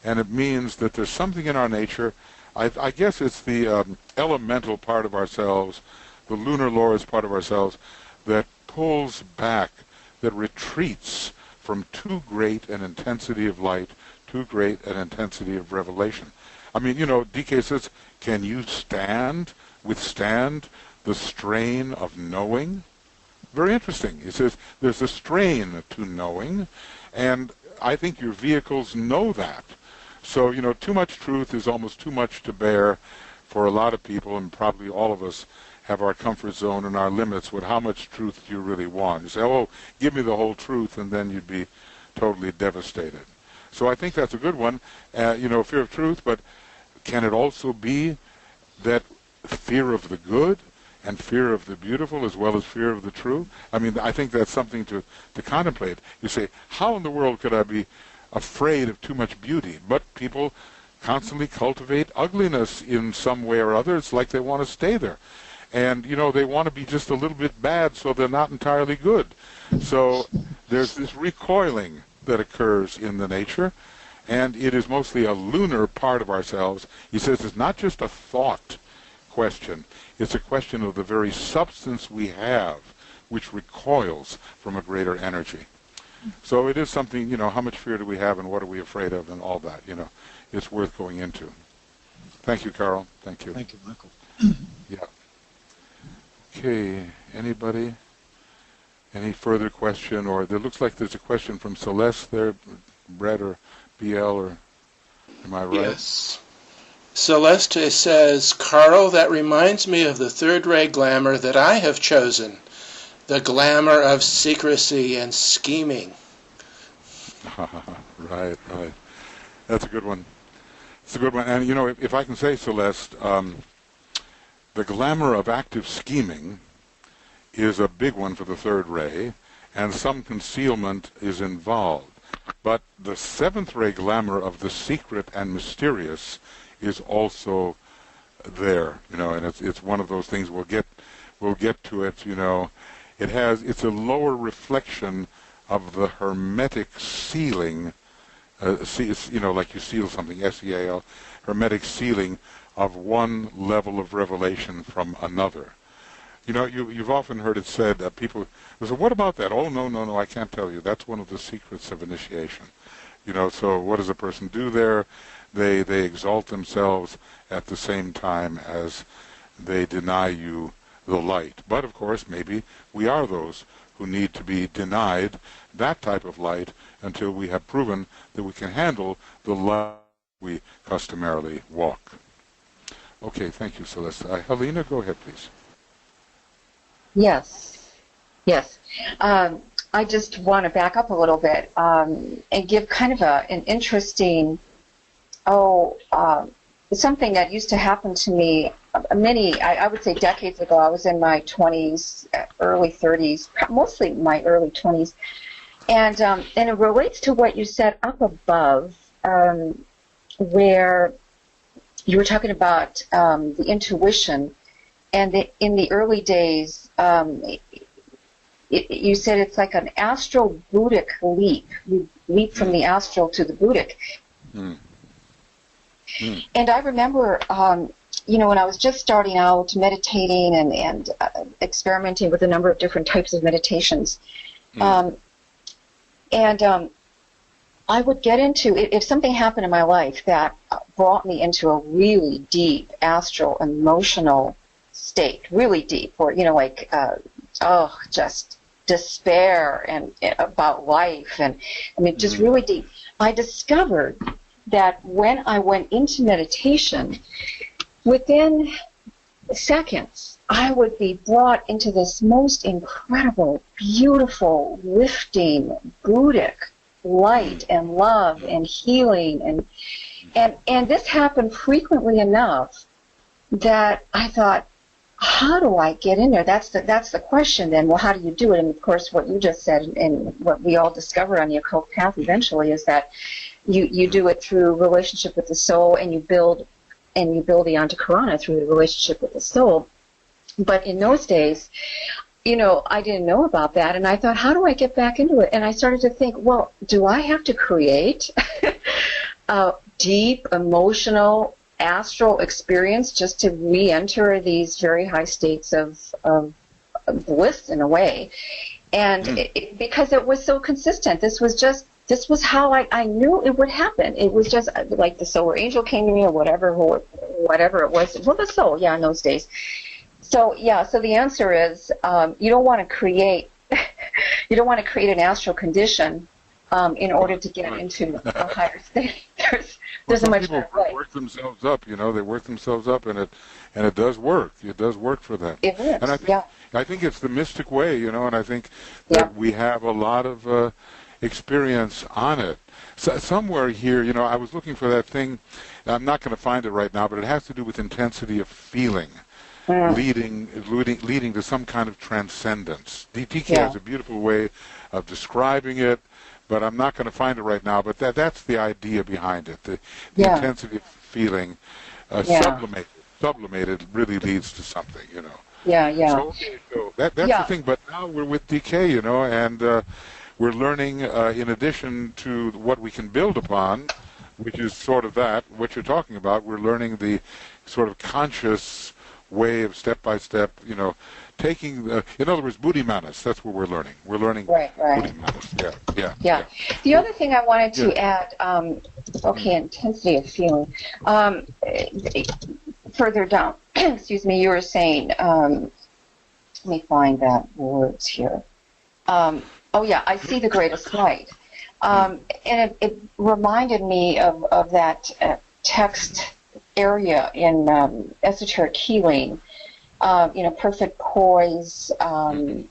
And it means that there's something in our nature, I guess it's the elemental part of ourselves, the lunar law is part of ourselves, that pulls back, that retreats from too great an intensity of light, too great an intensity of revelation. I mean, DK says, can you withstand the strain of knowing? Very interesting. He says there's a strain to knowing, and I think your vehicles know that. So, too much truth is almost too much to bear for a lot of people, and probably all of us have our comfort zone and our limits with how much truth do you really want. You say, oh, give me the whole truth, and then you'd be totally devastated. So I think that's a good one, fear of truth, but can it also be that fear of the good and fear of the beautiful as well as fear of the true? I mean, I think that's something to contemplate. You say, how in the world could I be afraid of too much beauty? But people constantly cultivate ugliness in some way or other. It's like they want to stay there. And, they want to be just a little bit bad so they're not entirely good. So there's this recoiling that occurs in the nature, and it is mostly a lunar part of ourselves. He says it's not just a thought question. It's a question of the very substance we have, which recoils from a greater energy. So it is something, how much fear do we have and what are we afraid of and all that, it's worth going into. Thank you, Carl. Thank you. Thank you, Michael. Yeah. Okay, anybody? Any further question? Or there looks like there's a question from Celeste there, Brett or BL, or am I right? Yes. Celeste says, Carl, that reminds me of the third ray glamour that I have chosen, the glamour of secrecy and scheming. Right. That's a good one. It's a good one. And, if I can say, Celeste, the glamour of active scheming is a big one for the third ray, and some concealment is involved. But the seventh ray glamour of the secret and mysterious is also there, and it's one of those things we'll get to it, it's a lower reflection of the hermetic sealing, like you seal something, SEAL, hermetic sealing of one level of revelation from another. You've often heard it said that people say, what about that? Oh, no, I can't tell you. That's one of the secrets of initiation. So what does a person do there? They exalt themselves at the same time as they deny you the light. But, of course, maybe we are those who need to be denied that type of light until we have proven that we can handle the light we customarily walk. Okay, thank you, Celeste. Helena, go ahead, please. Yes. I just want to back up a little bit and give kind of an interesting, something that used to happen to me I would say decades ago. I was in my 20s, early 30s, mostly my early 20s. And it relates to what you said up above, where you were talking about the intuition. And in the early days, you said it's like an astral Buddhic leap. You leap from the astral to the Buddhic. And I remember, when I was just starting out meditating and experimenting with a number of different types of meditations, I would get into, if something happened in my life that brought me into a really deep astral emotional state, really deep, or, just despair and about life, and just really deep. I discovered that when I went into meditation, within seconds, I would be brought into this most incredible, beautiful, lifting, Buddhic light and love and healing, and this happened frequently enough that I thought, how do I get in there? That's the question then. Well, how do you do it? And of course, what you just said and what we all discover on the occult path eventually is that you do it through relationship with the soul, and you build the Antakarana through the relationship with the soul. But in those days, I didn't know about that, and I thought, how do I get back into it? And I started to think, well, do I have to create a deep, emotional, astral experience just to re-enter these very high states of bliss in a way? And because it was so consistent, this was how I knew it would happen. It was just like the solar angel came to me, or whatever it was. Well, the soul, in those days. So the answer is you don't want to create an astral condition in order to get into a higher state. There's a much people better way. Work themselves up, they work themselves up, and it does work. It does work for them. It is, and I think it's the mystic way, and I think that we have a lot of experience on it. So, somewhere here, I was looking for that thing. I'm not going to find it right now, but it has to do with intensity of feeling. Leading to some kind of transcendence. DK has a beautiful way of describing it, but I'm not going to find it right now. But that's the idea behind it. The intensity of feeling sublimated really leads to something, So that's the thing. But now we're with DK, and we're learning in addition to what we can build upon, which is sort of what you're talking about. We're learning the sort of conscious way of step-by-step, taking, in other words, Buddhi Manas. That's what we're learning. We're learning Buddhi Manas. Yeah. The other thing I wanted to add, intensity of feeling. Further down, excuse me, you were saying, let me find that words here. I see the greatest light. And it reminded me of that text area in esoteric healing, perfect poise, and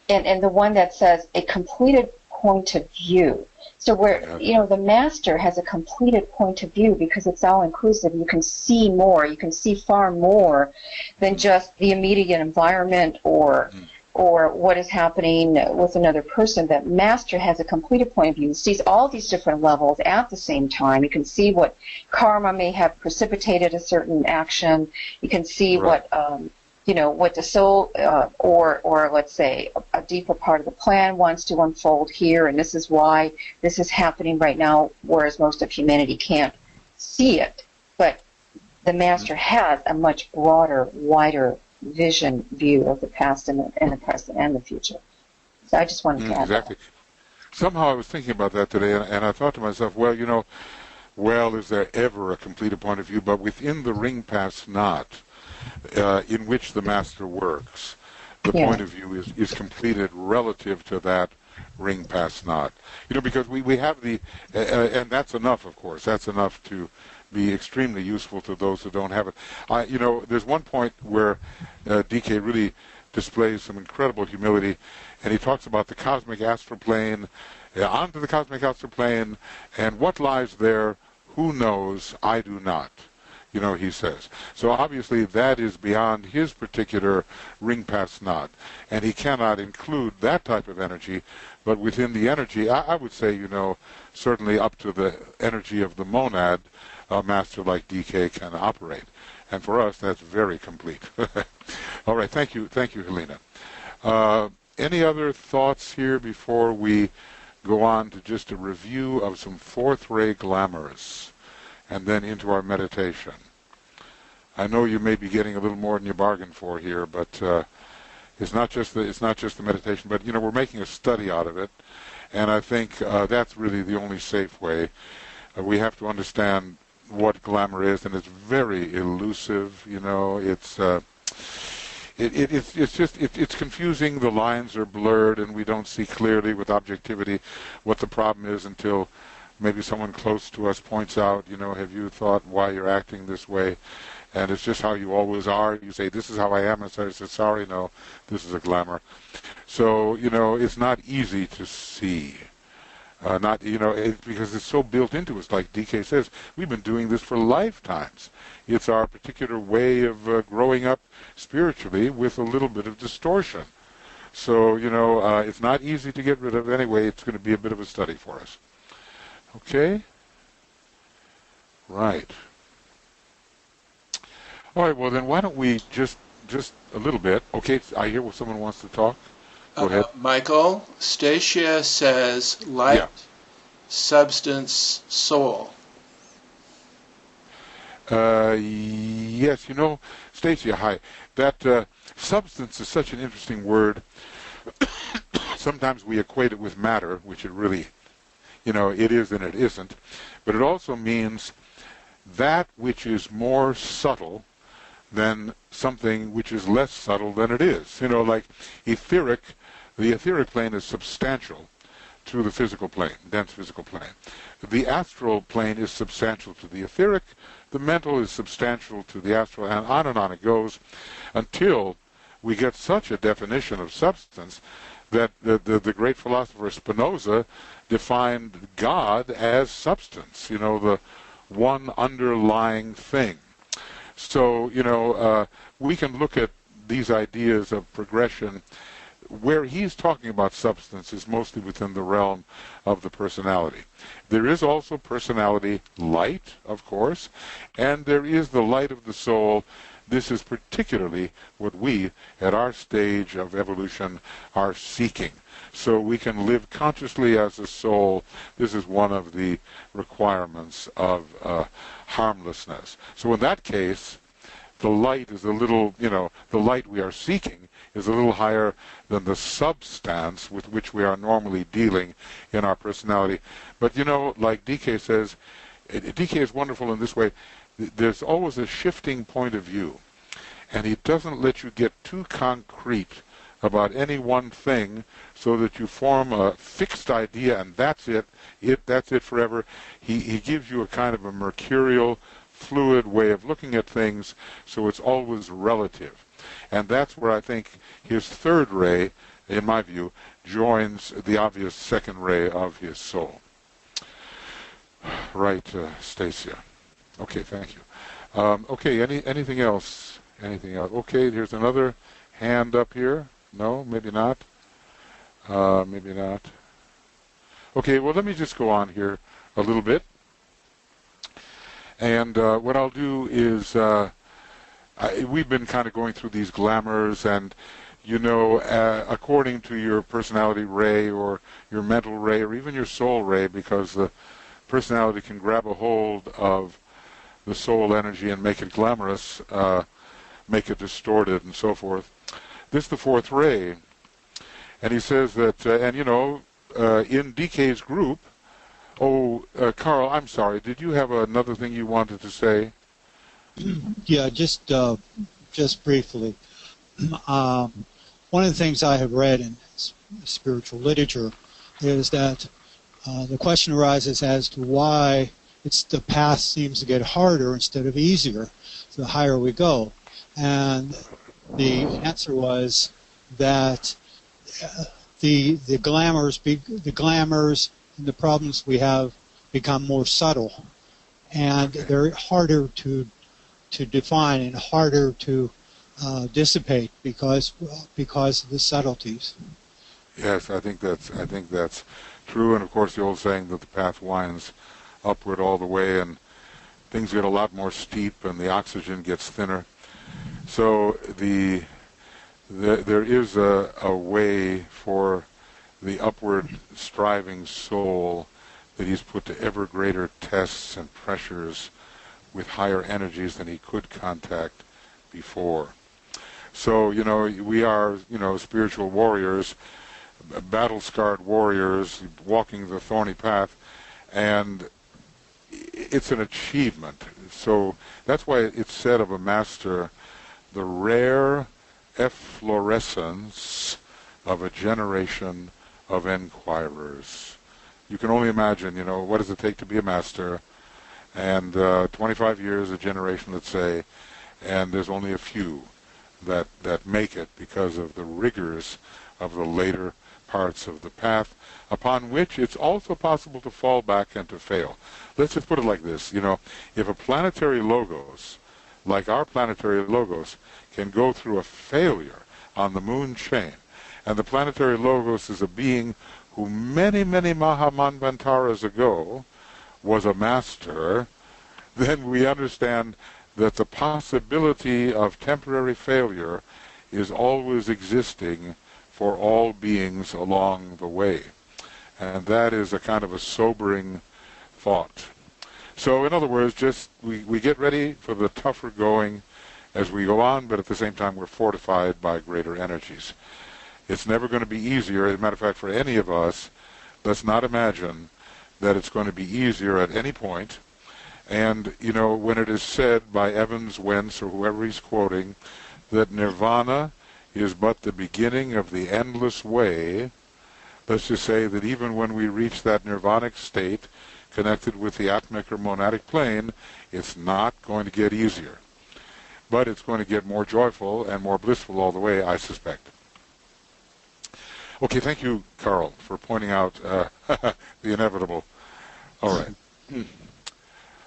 the one that says a completed point of view. So where, the master has a completed point of view because it's all inclusive. You can see more. You can see far more than just the immediate environment or what is happening with another person. That master has a completed point of view, sees all these different levels at the same time. You can see what karma may have precipitated a certain action. You can see what the soul or let's say a deeper part of the plan wants to unfold here, and this is why this is happening right now, whereas most of humanity can't see it. But the master has a much broader, wider view of the past and the present and the future. So I just wanted to add that. Somehow I was thinking about that today, and I thought to myself, is there ever a completed point of view? But within the ring pass knot in which the master works, the point of view is completed relative to that ring pass knot. Because we have and that's enough, of course. That's enough to be extremely useful to those who don't have it. There's one point where DK really displays some incredible humility, and he talks about the cosmic astral plane, onto the cosmic astral plane, and what lies there, who knows, I do not, he says. So obviously that is beyond his particular ring pass knot, and he cannot include that type of energy, but within the energy, I would say, certainly up to the energy of the monad, a master like DK can operate. And for us, that's very complete. All right, thank you, Helena. Any other thoughts here before we go on to just a review of some fourth ray glamours and then into our meditation? I know you may be getting a little more than you bargained for here, but it's not just the meditation, but we're making a study out of it, and I think that's really the only safe way. We have to understand what glamour is, and it's very elusive. It's confusing. The lines are blurred, and we don't see clearly with objectivity what the problem is until maybe someone close to us points out, have you thought why you're acting this way? And it's just how you always are. You say, this is how I am, and so I say, sorry, no, this is a glamour. So, it's not easy to see. Not, because it's so built into us, like DK says, we've been doing this for lifetimes. It's our particular way of growing up spiritually with a little bit of distortion. So, it's not easy to get rid of. Anyway, it's going to be a bit of a study for us. Okay? Right. All right, well then why don't we just a little bit. Okay, I hear what someone wants to talk. Go ahead. Michael, Stacia says light, substance, soul. Yes, Stacia, hi. That substance is such an interesting word. Sometimes we equate it with matter, which it really, it is and it isn't. But it also means that which is more subtle than something which is less subtle than it is. Like etheric, the etheric plane is substantial to the physical plane, dense physical plane. The astral plane is substantial to the etheric. The mental is substantial to the astral, and on it goes until we get such a definition of substance that the great philosopher Spinoza defined God as substance, the one underlying thing. So, we can look at these ideas of progression. Where he's talking about substance is mostly within the realm of the personality. There is also personality light, of course, and there is the light of the soul. This is particularly what we, at our stage of evolution, are seeking. So we can live consciously as a soul. This is one of the requirements of harmlessness. So in that case, the light is a little, the light we are seeking is a little higher than the substance with which we are normally dealing in our personality. But, like DK says, DK is wonderful in this way. There's always a shifting point of view, and he doesn't let you get too concrete about any one thing so that you form a fixed idea and that's it forever. He gives you a kind of a mercurial, fluid way of looking at things, so it's always relative. And that's where I think his third ray, in my view, joins the obvious second ray of his soul. Right, Stacia. Okay, thank you. Okay, anything else? Anything else? Okay, here's another hand up here. No, maybe not. Maybe not. Okay, well, let me just go on here a little bit. And what I'll do is, we've been kind of going through these glamours, and, according to your personality ray or your mental ray or even your soul ray, because the personality can grab a hold of the soul energy and make it glamorous, make it distorted and so forth. This is the fourth ray. And he says that, in DK's group, Carl, I'm sorry, did you have another thing you wanted to say? Yeah, just briefly. One of the things I have read in spiritual literature is that the question arises as to why the path seems to get harder instead of easier the higher we go. And the answer was that the glamours and the problems we have become more subtle, and they're harder to define and harder to dissipate because of the subtleties. Yes, I think that's true, and of course the old saying that the path winds upward all the way, and things get a lot more steep, and the oxygen gets thinner. So there is a way for the upward striving soul that he's put to ever greater tests and pressures with higher energies than he could contact before. So, we are, spiritual warriors, battle-scarred warriors walking the thorny path, and it's an achievement. So that's why it's said of a master, the rare efflorescence of a generation of inquirers. You can only imagine, what does it take to be a master? And 25 years, a generation, let's say, and there's only a few that make it because of the rigors of the later parts of the path upon which it's also possible to fall back and to fail. Let's just put it like this, if a planetary logos, like our planetary logos, can go through a failure on the moon chain, and the planetary logos is a being who many, many Mahamanvantaras ago was a master, then we understand that the possibility of temporary failure is always existing for all beings along the way. And that is a kind of a sobering thought. So in other words, just we get ready for the tougher going as we go on, but at the same time we're fortified by greater energies. It's never going to be easier. As a matter of fact, for any of us, let's not imagine that it's going to be easier at any point. And, when it is said by Evans Wentz or whoever he's quoting that nirvana is but the beginning of the endless way, let's just say that even when we reach that nirvanic state connected with the atmic or monadic plane, it's not going to get easier. But it's going to get more joyful and more blissful all the way, I suspect. Okay, thank you, Carl, for pointing out the inevitable. All right.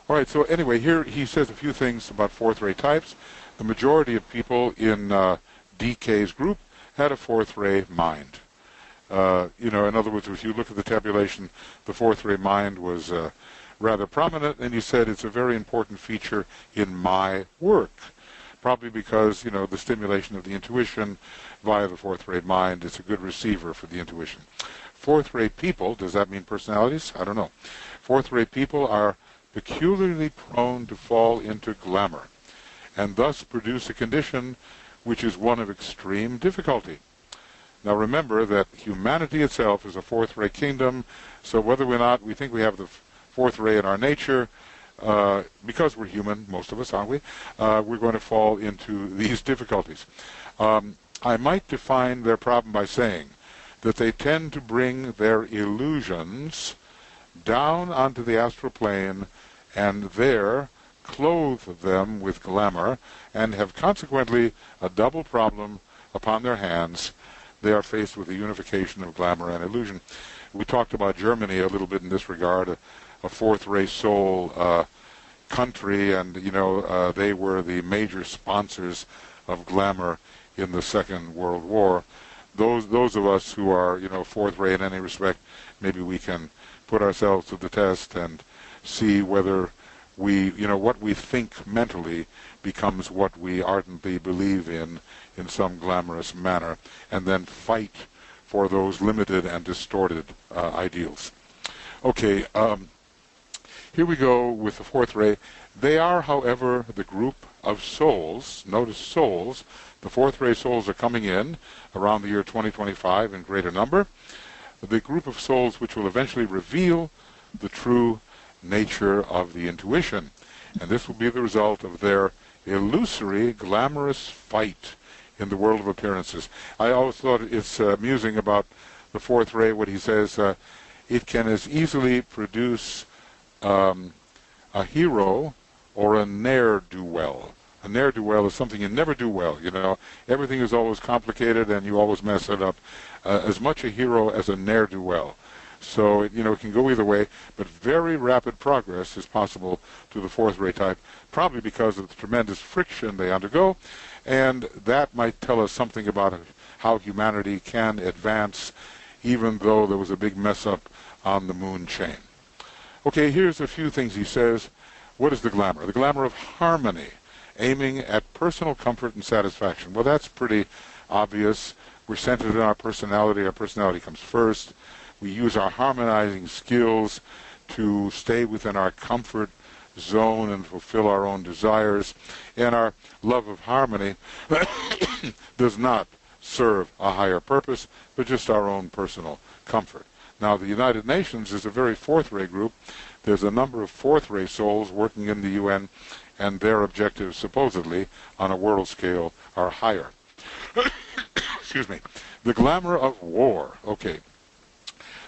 All right, so anyway, here he says a few things about fourth ray types. The majority of people in DK's group had a fourth ray mind. In other words, if you look at the tabulation, the fourth ray mind was rather prominent, and he said it's a very important feature in my work, probably because, the stimulation of the intuition via the fourth ray mind is a good receiver for the intuition. Fourth ray people, does that mean personalities? I don't know. Fourth ray people are peculiarly prone to fall into glamour, and thus produce a condition which is one of extreme difficulty. Now remember that humanity itself is a fourth ray kingdom, so whether or not we think we have the fourth ray in our nature, because we're human, most of us, aren't we, we're going to fall into these difficulties. I might define their problem by saying that they tend to bring their illusions down onto the astral plane and there clothe them with glamour, and have consequently a double problem upon their hands. They are faced with the unification of glamour and illusion. We talked about Germany a little bit in this regard, a fourth ray soul country, and they were the major sponsors of glamour in the Second World War. Those of us who are fourth ray in any respect, maybe we can put ourselves to the test and see whether we, what we think mentally becomes what we ardently believe in some glamorous manner, and then fight for those limited and distorted ideals. Okay, here we go with the fourth ray. They are, however, the group of souls. Notice souls. The fourth ray souls are coming in around the year 2025 in greater number. The group of souls which will eventually reveal the true nature of the intuition. And this will be the result of their illusory, glamorous fight in the world of appearances. I always thought it's amusing about the fourth ray, what he says, it can as easily produce a hero or a ne'er-do-well. A ne'er-do-well is something you never do well, Everything is always complicated and you always mess it up. As much a hero as a ne'er-do-well. So, it can go either way, but very rapid progress is possible to the fourth ray type, probably because of the tremendous friction they undergo, and that might tell us something about how humanity can advance, even though there was a big mess-up on the moon chain. Okay, here's a few things he says. What is the glamour? The glamour of harmony, aiming at personal comfort and satisfaction. Well, that's pretty obvious. We're centered in our personality. Our personality comes first. We use our harmonizing skills to stay within our comfort zone and fulfill our own desires. And our love of harmony does not serve a higher purpose, but just our own personal comfort. Now, the United Nations is a very fourth ray group. There's a number of fourth ray souls working in the UN, and their objectives, supposedly, on a world scale, are higher. Excuse me. The glamour of war. Okay.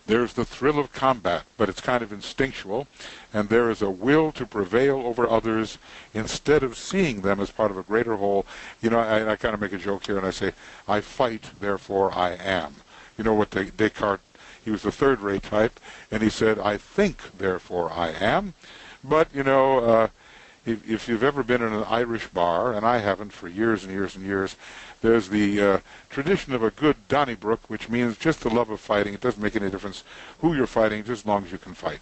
There's the thrill of combat, but it's kind of instinctual, and there is a will to prevail over others instead of seeing them as part of a greater whole. I kind of make a joke here, and I say, I fight, therefore I am. You know what Descartes, he was the third-rate type, and he said, I think, therefore I am. But, you know, if you've ever been in an Irish bar, and I haven't for years and years and years, there's the tradition of a good Donnybrook, which means just the love of fighting. It doesn't make any difference who you're fighting, just as long as you can fight.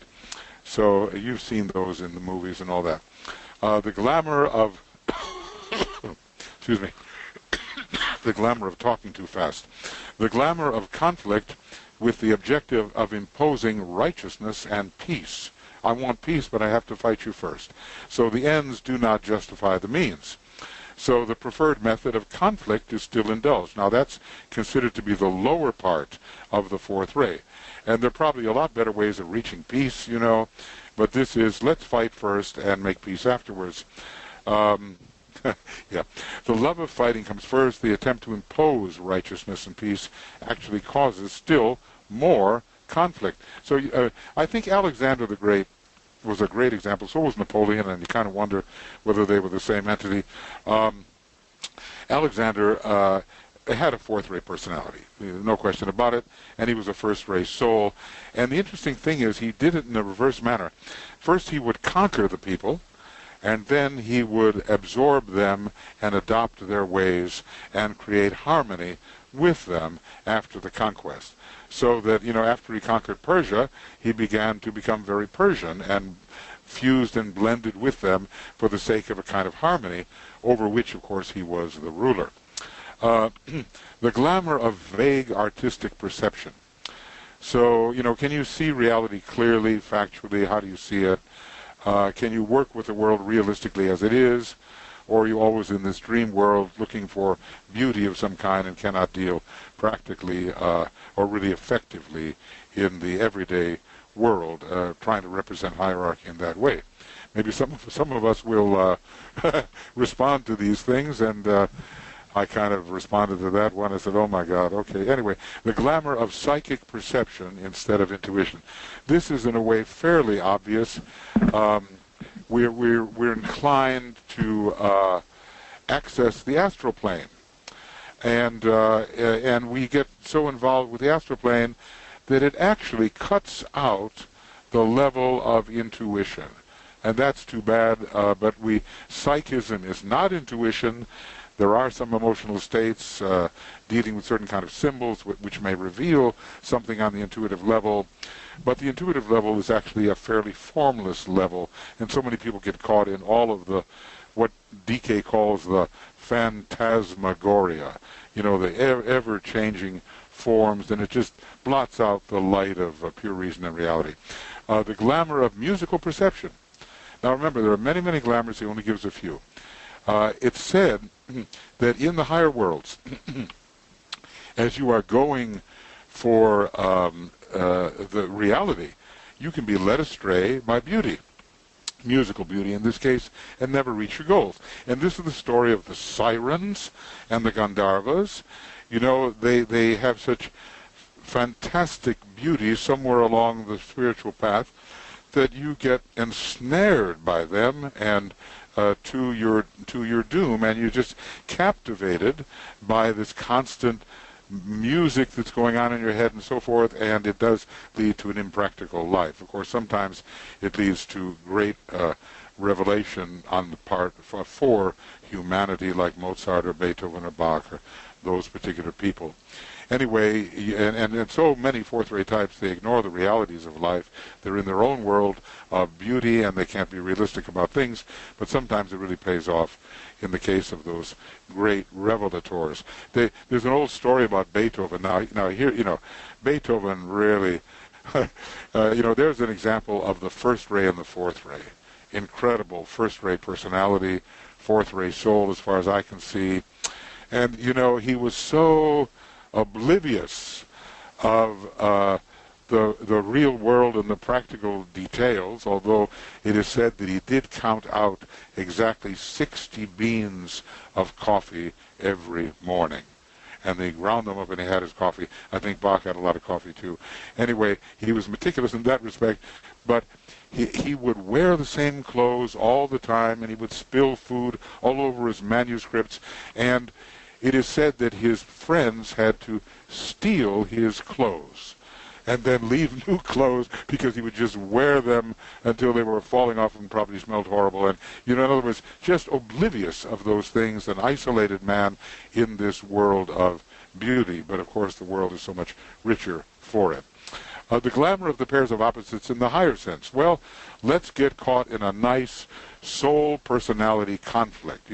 So you've seen those in the movies and all that. The glamour of, excuse me, the glamour of talking too fast. The glamour of conflict with the objective of imposing righteousness and peace. I want peace, but I have to fight you first. So the ends do not justify the means. So the preferred method of conflict is still indulged. Now that's considered to be the lower part of the fourth ray. And there are probably a lot better ways of reaching peace, you know, but this is let's fight first and make peace afterwards. Yeah. The love of fighting comes first. The attempt to impose righteousness and peace actually causes still more conflict. So I think Alexander the Great was a great example. So was Napoleon, and you kind of wonder whether they were the same entity. Alexander had a fourth-rate personality, no question about it, and he was a first-rate soul. And the interesting thing is he did it in a reverse manner. First he would conquer the people, and then he would absorb them and adopt their ways and create harmony with them after the conquest. So that, you know, after he conquered Persia, he began to become very Persian and fused and blended with them for the sake of a kind of harmony over which, of course, he was the ruler. The glamour of vague artistic perception. So, you know, can you see reality clearly, factually? How do you see it? Can you work with the world realistically as it is? Or are you always in this dream world looking for beauty of some kind and cannot deal practically or really effectively in the everyday world, trying to represent hierarchy in that way? Maybe some of us will respond to these things, and I kind of responded to that one. I said, oh my God, okay. Anyway, the glamour of psychic perception instead of intuition. This is in a way fairly obvious. We're inclined to access the astral plane, and we get so involved with the astral plane that it actually cuts out the level of intuition, and that's too bad. But psychism is not intuition. There are some emotional states dealing with certain kind of symbols which may reveal something on the intuitive level. But the intuitive level is actually a fairly formless level, and so many people get caught in all of the, what DK calls the phantasmagoria, you know, the ever-changing forms, and it just blots out the light of pure reason and reality. The glamour of musical perception. Now remember, there are many, many glamours. He only gives a few. It's said that in the higher worlds, as you are going for the reality, you can be led astray by beauty, musical beauty in this case, and never reach your goals. And this is the story of the sirens and the Gandharvas. You know, they have such fantastic beauty somewhere along the spiritual path that you get ensnared by them and to your doom, and you're just captivated by this constant music that's going on in your head and so forth, and it does lead to an impractical life. Of course, sometimes it leads to great revelation on the part for humanity, like Mozart or Beethoven or Bach or those particular people. Anyway, and so many fourth-rate types, they ignore the realities of life. They're in their own world of beauty, and they can't be realistic about things, but sometimes it really pays off in the case of those great revelators. There's an old story about Beethoven. Now here, you know, Beethoven really, you know, there's an example of the first ray and the fourth ray. Incredible first-rate personality, fourth-ray soul as far as I can see. And, you know, he was so oblivious of the real world and the practical details, although it is said that he did count out exactly 60 beans of coffee every morning. And they ground them up and he had his coffee. I think Bach had a lot of coffee too. Anyway, he was meticulous in that respect, but he would wear the same clothes all the time, and he would spill food all over his manuscripts, and it is said that his friends had to steal his clothes and then leave new clothes because he would just wear them until they were falling off and probably smelled horrible. And, in other words, just oblivious of those things, an isolated man in this world of beauty. But, of course, the world is so much richer for it. The glamour of the pairs of opposites in the higher sense. Well, let's get caught in a nice soul personality conflict.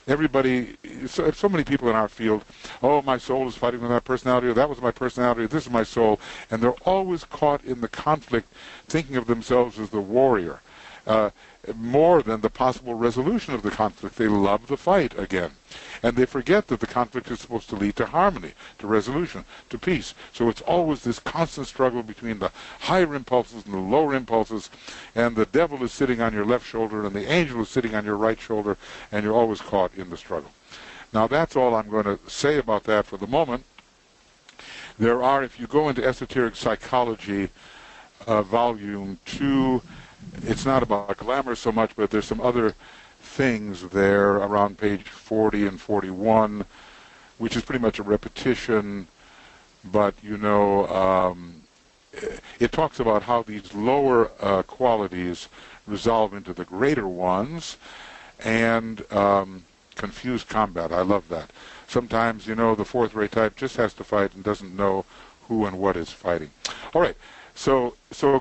Everybody, so many people in our field, oh, my soul is fighting with my personality, or that was my personality, or this is my soul, and they're always caught in the conflict, thinking of themselves as the warrior. More than the possible resolution of the conflict. They love the fight again. And they forget that the conflict is supposed to lead to harmony, to resolution, to peace. So it's always this constant struggle between the higher impulses and the lower impulses, and the devil is sitting on your left shoulder and the angel is sitting on your right shoulder, and you're always caught in the struggle. Now that's all I'm going to say about that for the moment. There are, if you go into Esoteric Psychology, Volume 2, it's not about glamour so much, but there's some other things there around page 40 and 41, which is pretty much a repetition, but it talks about how these lower qualities resolve into the greater ones, and confused combat. I love that. Sometimes, the fourth-rate type just has to fight and doesn't know who and what is fighting. All right. So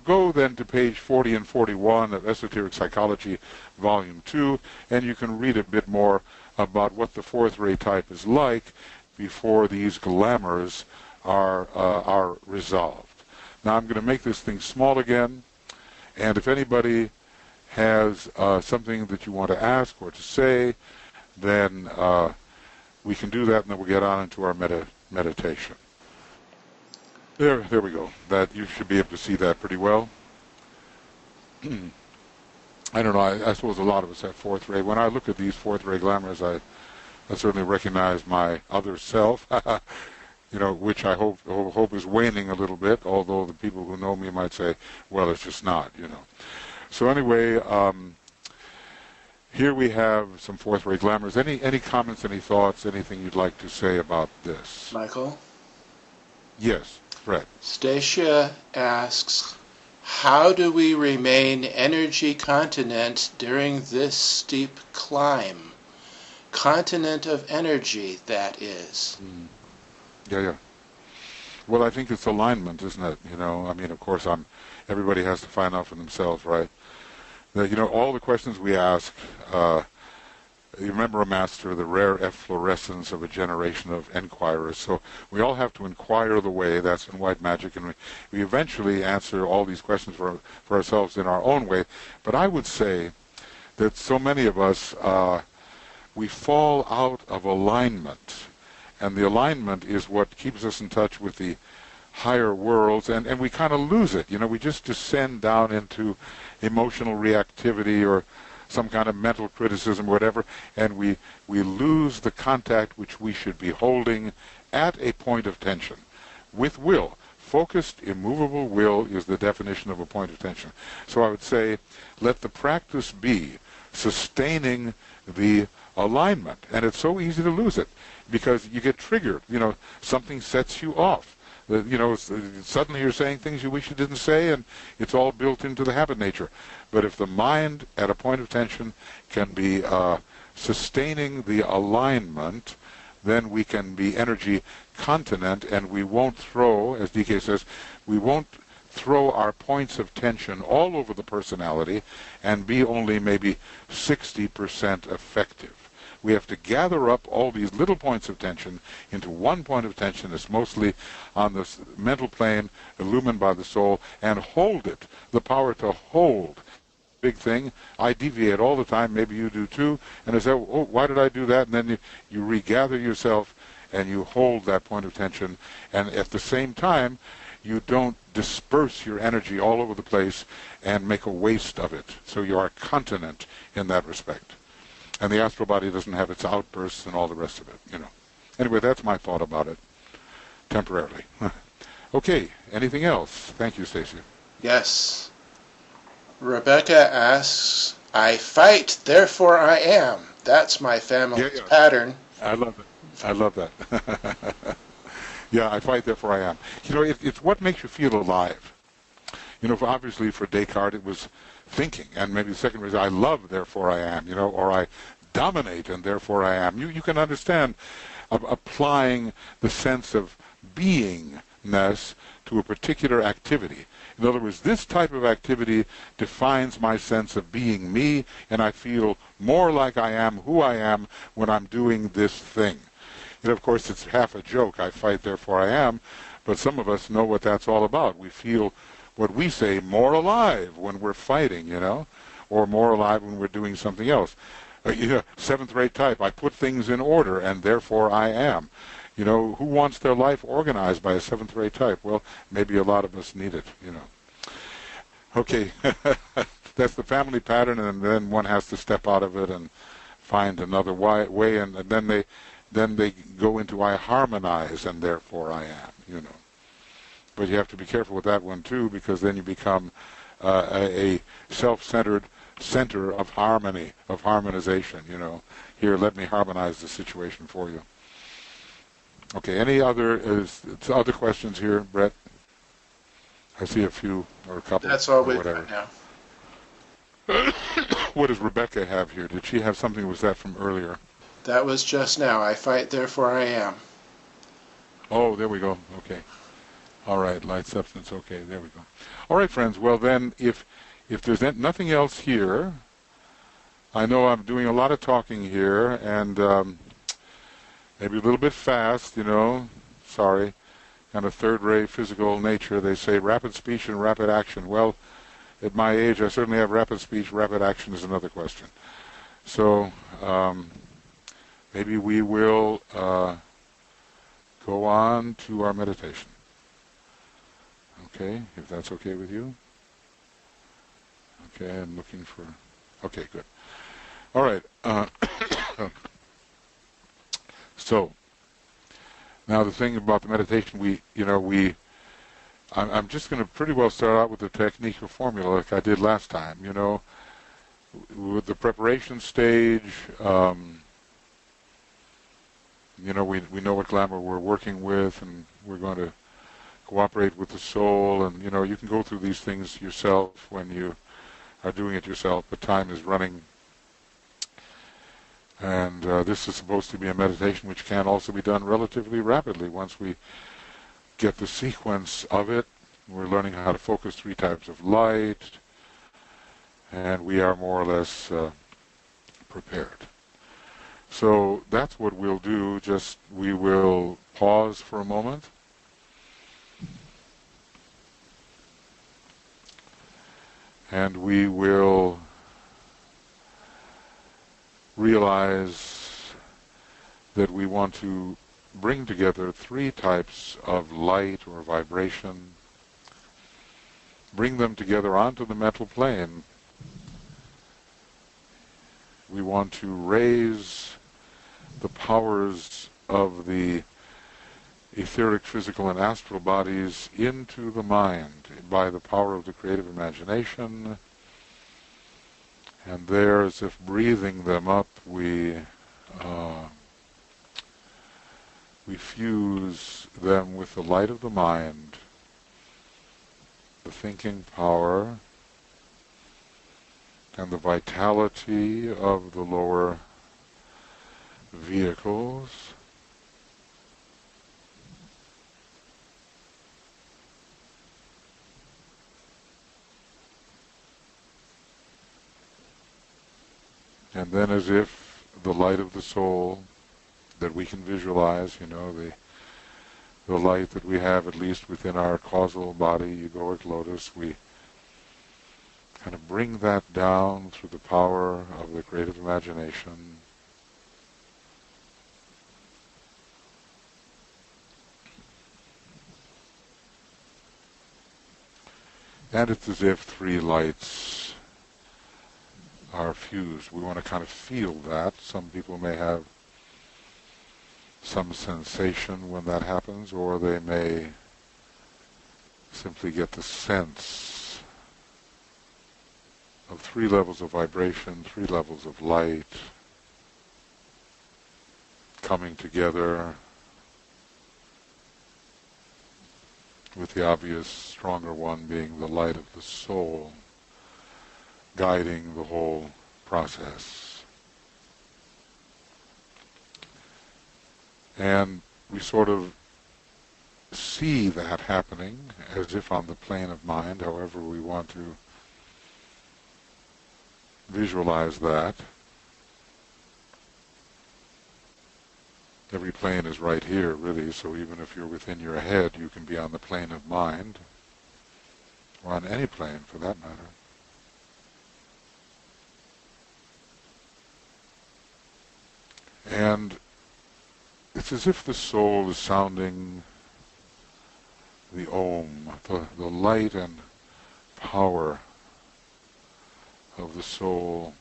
go then to page 40 and 41 of Esoteric Psychology, Volume 2, and you can read a bit more about what the fourth-rate type is like before these glamours are resolved. Now I'm going to make this thing small again, and if anybody has something that you want to ask or to say, then we can do that, and then we'll get on into our meditation. There we go. That you should be able to see that pretty well. I don't know. I suppose a lot of us have fourth ray. When I look at these fourth ray glamours, I certainly recognize my other self, which I hope is waning a little bit. Although the people who know me might say, "Well, it's just not," So anyway, here we have some fourth ray glamours. Any comments? Any thoughts? Anything you'd like to say about this? Michael? Yes. Fred. Stacia asks, how do we remain energy continent during this steep climb? Continent of energy, that is. Yeah. Well, I think it's alignment, isn't it? Of course, everybody has to find out for themselves, right? That, all the questions we ask, you remember a master, the rare efflorescence of a generation of enquirers. So we all have to inquire the way. That's in white magic, and we eventually answer all these questions for ourselves in our own way. But I would say that so many of us, we fall out of alignment, and the alignment is what keeps us in touch with the higher worlds, and we kind of lose it. We just descend down into emotional reactivity or some kind of mental criticism, whatever, and we lose the contact which we should be holding at a point of tension with will. Focused, immovable will is the definition of a point of tension. So I would say, let the practice be sustaining the alignment, and it's so easy to lose it because you get triggered. Something sets you off. Suddenly you're saying things you wish you didn't say, and it's all built into the habit nature. But if the mind at a point of tension can be sustaining the alignment, then we can be energy continent, and we won't throw, as DK says, we won't throw our points of tension all over the personality and be only maybe 60% effective. We have to gather up all these little points of tension into one point of tension that's mostly on the mental plane, illumined by the soul, and hold it. The power to hold. Big thing. I deviate all the time. Maybe you do too. And I say, oh, why did I do that? And then you regather yourself and you hold that point of tension. And at the same time, you don't disperse your energy all over the place and make a waste of it. So you are continent in that respect. And the astral body doesn't have its outbursts and all the rest of it, Anyway, that's my thought about it, temporarily. Okay, anything else? Thank you, Stacia. Yes. Rebecca asks, I fight, therefore I am. That's my family's pattern. I love it. I love that. Yeah, I fight, therefore I am. You know, it's what makes you feel alive. You know, obviously for Descartes it was thinking, and maybe the second reason, I love, therefore I am, you know, or I dominate, and therefore I am. You can understand applying the sense of beingness to a particular activity. In other words, this type of activity defines my sense of being me, and I feel more like I am who I am when I'm doing this thing. You know, of course, it's half a joke, I fight, therefore I am, but some of us know what that's all about. We feel what we say more alive when we're fighting, you know, or more alive when we're doing something else. You know, seventh-rate type, I put things in order, and therefore I am. You know, who wants their life organized by a seventh-rate type? Well, maybe a lot of us need it, you know. Okay, that's the family pattern, and then one has to step out of it and find another way, and then they go into I harmonize, and therefore I am, you know. But you have to be careful with that one, too, because then you become a self-centered center of harmony, of harmonization, you know. Here, let me harmonize the situation for you. Okay, any other questions here, Brett? I see a few or a couple. That's all we've whatever. got now. What does Rebecca have here? Did she have something? Was that from earlier? That was just now. I fight, therefore I am. Oh, there we go. Okay. All right, light substance. Okay, there we go. All right, friends. Well, then, if there's nothing else here, I know I'm doing a lot of talking here, and maybe a little bit fast, you know. Sorry. Kind of third-rate physical nature. They say rapid speech and rapid action. Well, at my age, I certainly have rapid speech. Rapid action is another question. So maybe we will go on to our meditation. Okay, if that's okay with you. Okay, I'm looking for... Okay, good. All right. So, now the thing about the meditation, I'm just going to pretty well start out with the technique or formula like I did last time, you know, with the preparation stage. You know, we know what glamour we're working with, and we're going to cooperate with the soul, and, you know, you can go through these things yourself when you are doing it yourself, but time is running. And this is supposed to be a meditation which can also be done relatively rapidly. Once we get the sequence of it, we're learning how to focus 3 types of light, and we are more or less prepared. So that's what we'll do. Just we will pause for a moment. And we will realize that we want to bring together 3 types of light or vibration, bring them together onto the mental plane. We want to raise the powers of the etheric, physical, and astral bodies into the mind by the power of the creative imagination. And there, as if breathing them up, we fuse them with the light of the mind, the thinking power, and the vitality of the lower vehicles. And then, as if the light of the soul that we can visualize, you know, the light that we have at least within our causal body, egoic lotus, we kind of bring that down through the power of the creative imagination. And it's as if 3 lights are fused. We want to kind of feel that. Some people may have some sensation when that happens, or they may simply get the sense of 3 levels of vibration, 3 levels of light, coming together with the obvious stronger one being the light of the soul, guiding the whole process. And we sort of see that happening as if on the plane of mind, however we want to visualize that. Every plane is right here, really, so even if you're within your head, you can be on the plane of mind, or on any plane for that matter. And it's as if the soul is sounding the Om, the light and power of the soul.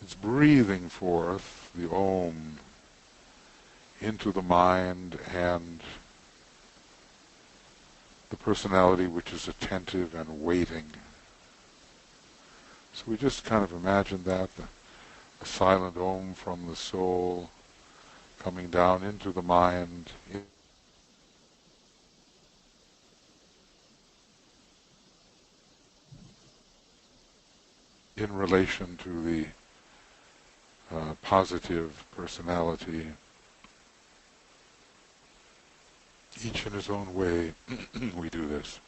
It's breathing forth the Om into the mind and the personality which is attentive and waiting. So we just kind of imagine that, the silent Om from the soul coming down into the mind, in relation to the positive personality, each in his own way. We do this.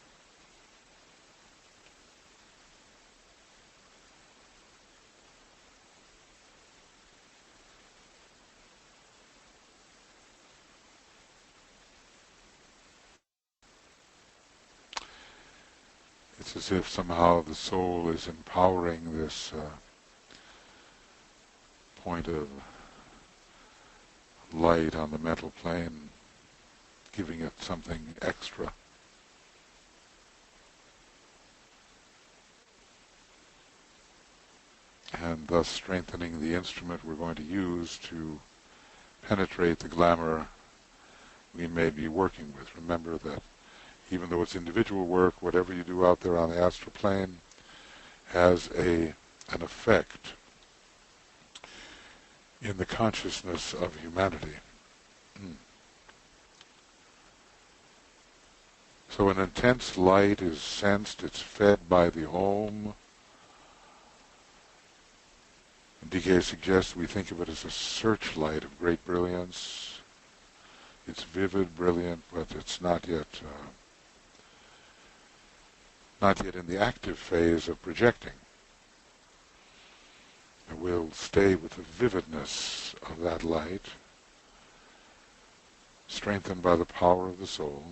It's as if somehow the soul is empowering this point of light on the mental plane, giving it something extra. And thus strengthening the instrument we're going to use to penetrate the glamour we may be working with. Remember that even though it's individual work, whatever you do out there on the astral plane has an effect in the consciousness of humanity. So an intense light is sensed, it's fed by the Om. DK suggests we think of it as a searchlight of great brilliance. It's vivid, brilliant, but it's not yet in the active phase of projecting. And we'll stay with the vividness of that light, strengthened by the power of the soul.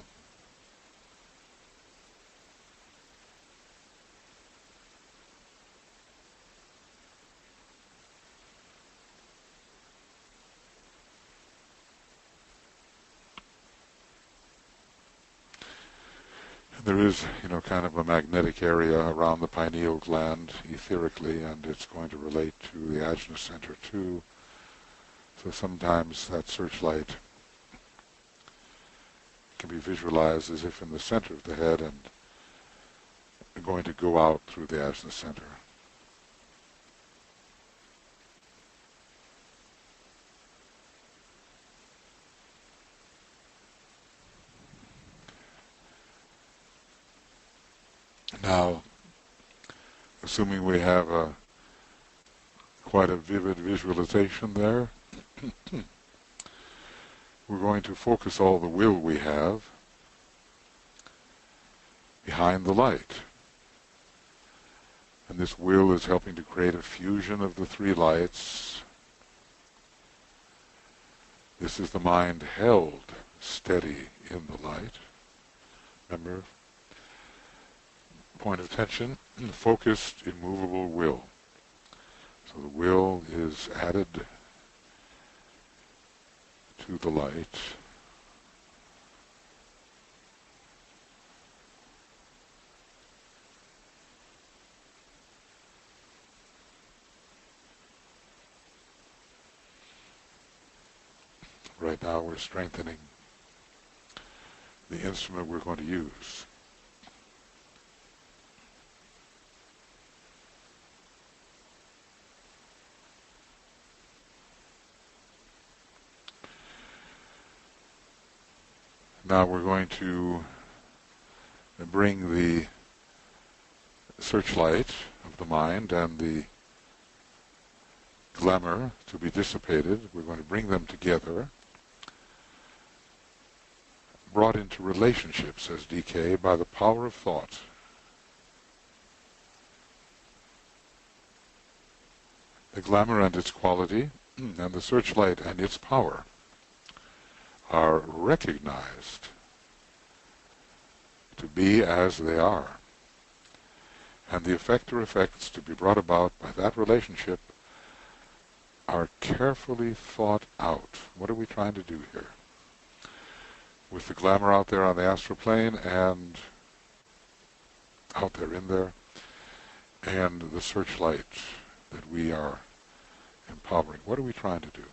There is, kind of a magnetic area around the pineal gland etherically, and it's going to relate to the Ajna center too. So sometimes that searchlight can be visualized as if in the center of the head and going to go out through the Ajna center. Now, assuming we have quite a vivid visualization there, we're going to focus all the will we have behind the light. And this will is helping to create a fusion of the three lights. This is the mind held steady in the light. Remember? Point of tension, focused, immovable will. So the will is added to the light. Right now we're strengthening the instrument we're going to use. Now we're going to bring the searchlight of the mind and the glamour to be dissipated. We're going to bring them together, brought into relationship, says DK, by the power of thought. The glamour and its quality, and the searchlight and its power are recognized to be as they are. And the effect or effects to be brought about by that relationship are carefully thought out. What are we trying to do here? With the glamour out there on the astral plane and out there in there, and the searchlight that we are empowering. What are we trying to do?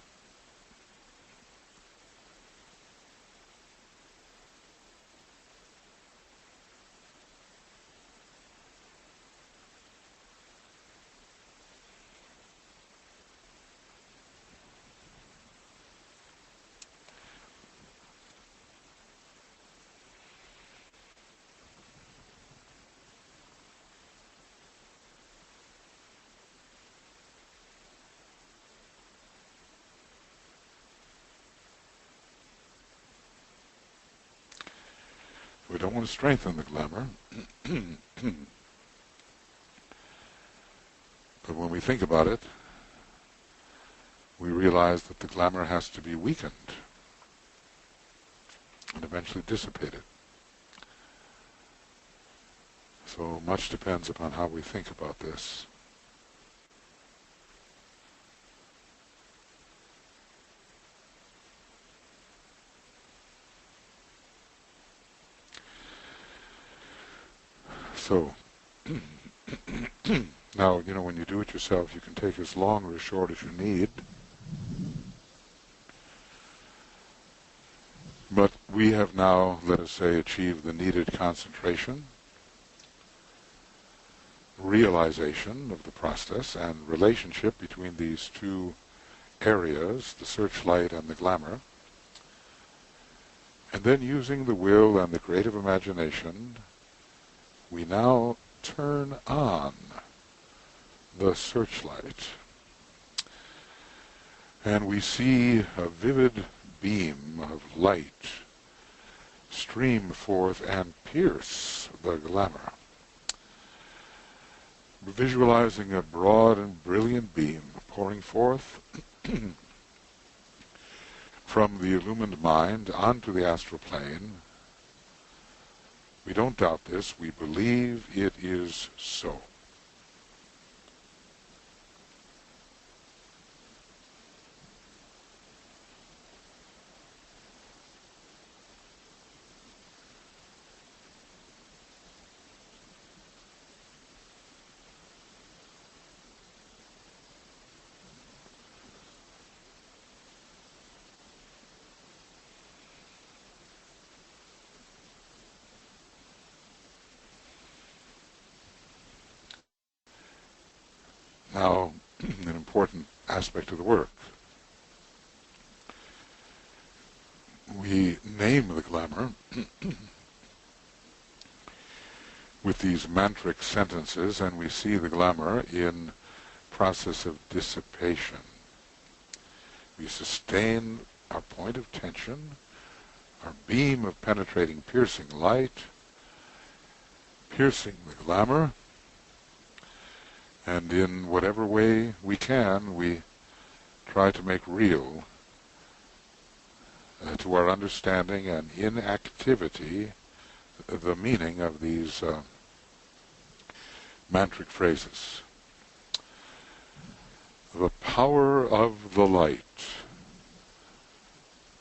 We don't want to strengthen the glamour. But when we think about it, we realize that the glamour has to be weakened and eventually dissipated. So much depends upon how we think about this. So, now, when you do it yourself, you can take as long or as short as you need. But we have now, let us say, achieved the needed concentration, realization of the process, and relationship between these two areas, the searchlight and the glamour. And then using the will and the creative imagination, we now turn on the searchlight. And we see a vivid beam of light stream forth and pierce the glamour. Visualizing a broad and brilliant beam pouring forth from the illumined mind onto the astral plane. We don't doubt this. We believe it is so. Now, an important aspect of the work. We name the glamour with these mantric sentences, and we see the glamour in process of dissipation. We sustain our point of tension, our beam of penetrating, piercing light, piercing the glamour, and in whatever way we can, we try to make real to our understanding and inactivity the meaning of these mantric phrases. The power of the light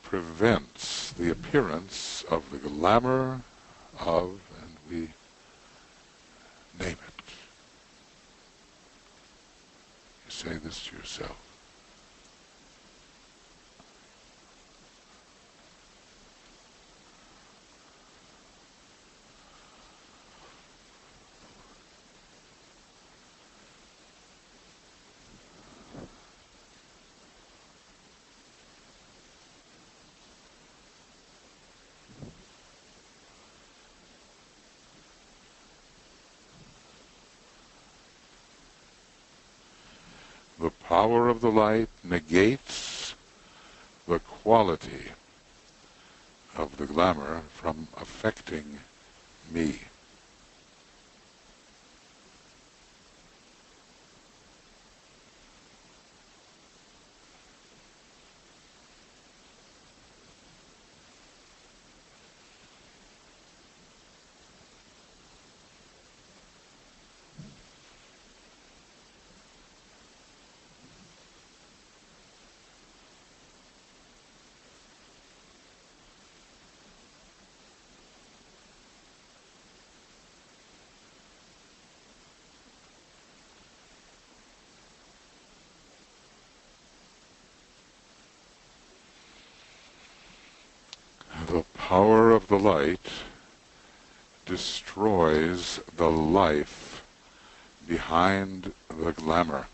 prevents the appearance of the glamour of, and we name it. Say this to yourself. The power of the light negates the quality of the glamour from affecting me. The power of the light destroys the life behind the glamour.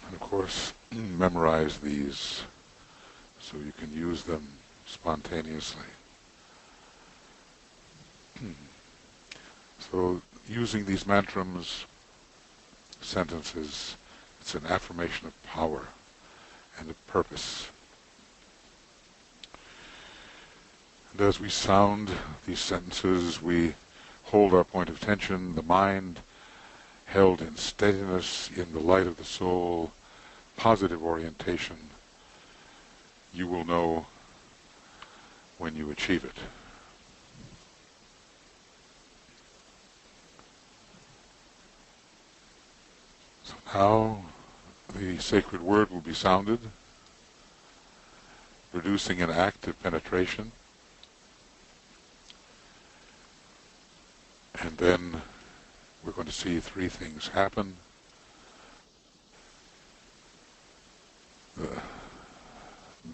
And of course, memorize these so you can use them spontaneously. So using these mantras, sentences, it's an affirmation of power and of purpose. And as we sound these sentences, we hold our point of tension, the mind held in steadiness, in the light of the soul, positive orientation. You will know when you achieve it. So now the sacred word will be sounded, producing an active penetration. And then we're going to see three things happen. The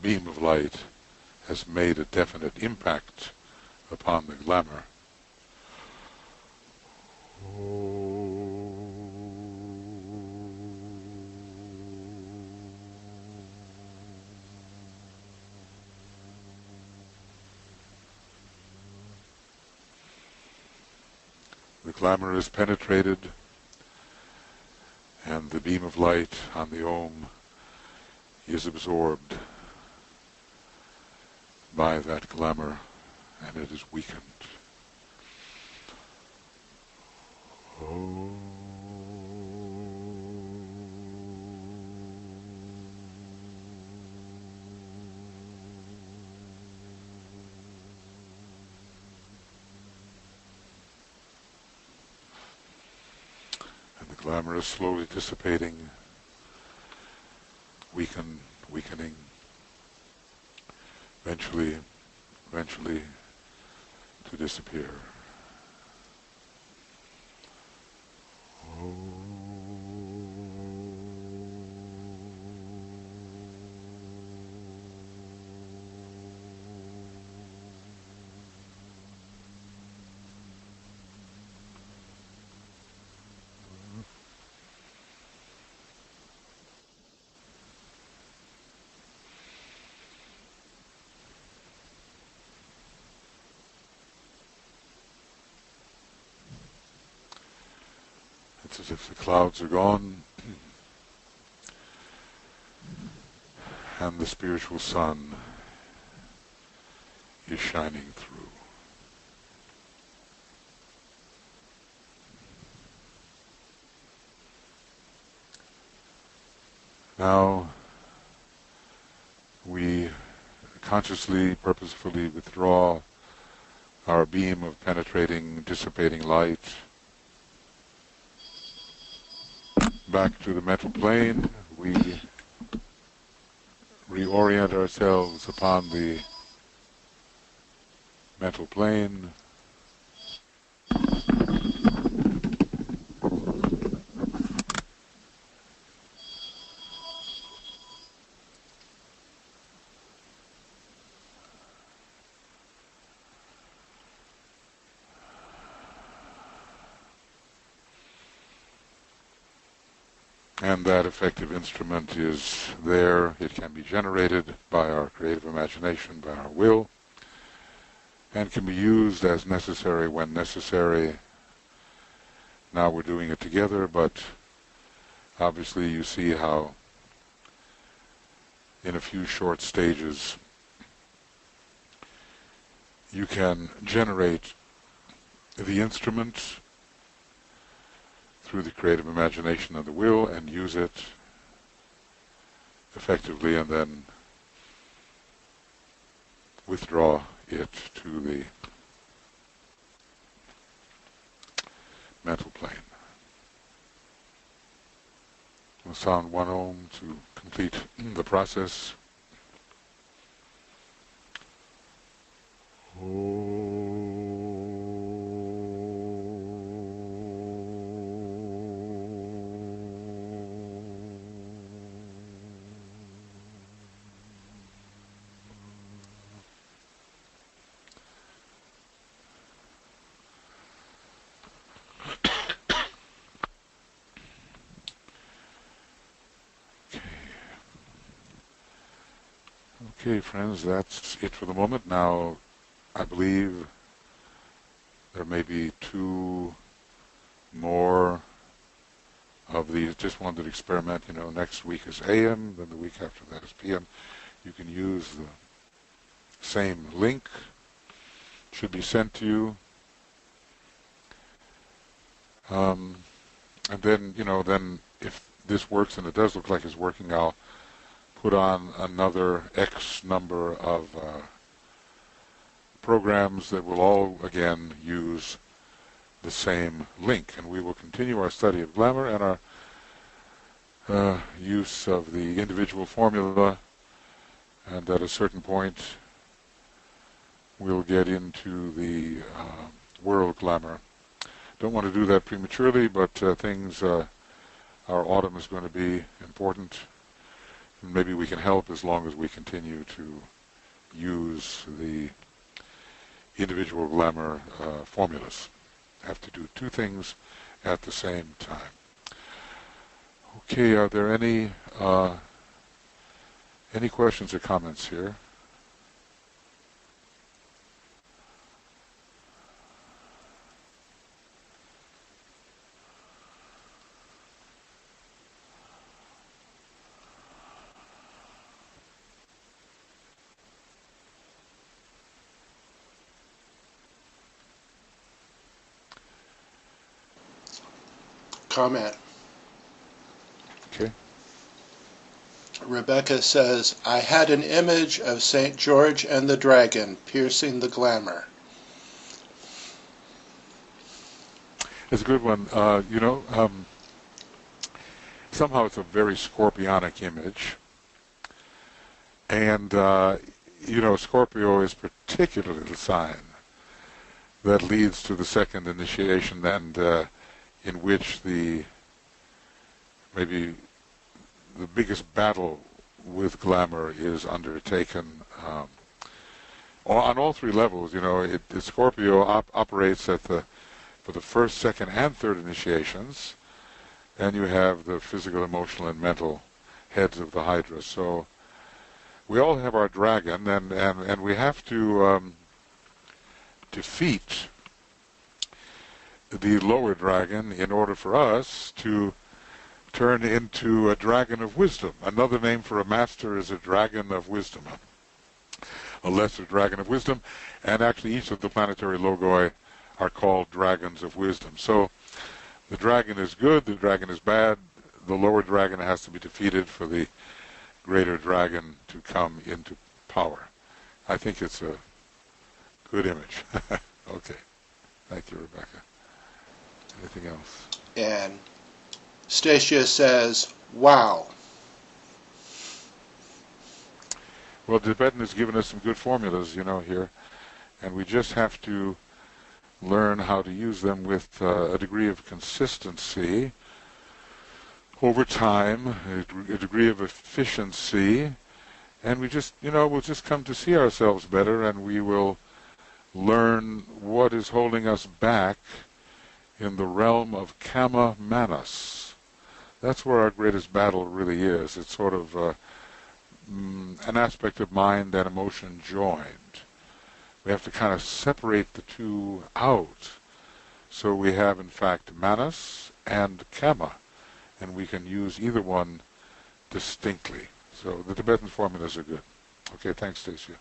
beam of light has made a definite impact upon the glamour. The glamour is penetrated, and the beam of light on the Om is absorbed by that glamour, and it is weakened. Oh. And the glamour is slowly dissipating, weakening, eventually to disappear. Oh. It's as if the clouds are gone and the spiritual sun is shining through. Now, we consciously, purposefully withdraw our beam of penetrating, dissipating light back to the mental plane. We reorient ourselves upon the mental plane. And that effective instrument is there. It can be generated by our creative imagination, by our will, and can be used as necessary when necessary. Now we're doing it together, but obviously you see how in a few short stages you can generate the instrument through the creative imagination and the will and use it effectively, and then withdraw it to the mental plane. We'll sound 1 Om to complete the process. Okay, friends, that's it for the moment. Now, I believe there may be 2 more of these. Just wanted to experiment. Next week is AM, then the week after that is PM. You can use the same link. It should be sent to you. And then, then if this works, and it does look like it's working, I'll put on another X number of programs that will all, again, use the same link. And we will continue our study of glamour and our use of the individual formula. And at a certain point, we'll get into the world glamour. Don't want to do that prematurely, but our autumn is going to be important. Maybe we can help as long as we continue to use the individual glamour formulas. Have to do 2 things at the same time. Okay, are there any questions or comments here? Comment. Okay. Rebecca says, I had an image of St. George and the Dragon piercing the glamour. It's a good one. Somehow it's a very scorpionic image. And, Scorpio is particularly the sign that leads to the second initiation, and in which maybe the biggest battle with glamour is undertaken on all 3 levels. Scorpio operates for the first, second, and third initiations, and you have the physical, emotional, and mental heads of the Hydra. So we all have our dragon, and we have to defeat the lower dragon in order for us to turn into a dragon of wisdom. Another name for a master is a dragon of wisdom, a lesser dragon of wisdom, and actually each of the planetary logoi are called dragons of wisdom. So the dragon is good, the dragon is bad, the lower dragon has to be defeated for the greater dragon to come into power. I think it's a good image. Okay. Thank you, Rebecca. Anything else? And Stacia says, wow. Well, Tibetan has given us some good formulas, here, and we just have to learn how to use them with a degree of consistency over time, a degree of efficiency, and we just, we'll just come to see ourselves better, and we will learn what is holding us back in the realm of kama manas. That's where our greatest battle really is. It's sort of an aspect of mind and emotion joined. We have to kind of separate the two out. So we have, in fact, manas and kama, and we can use either one distinctly. So the Tibetan formulas are good. Okay, thanks, Stacia.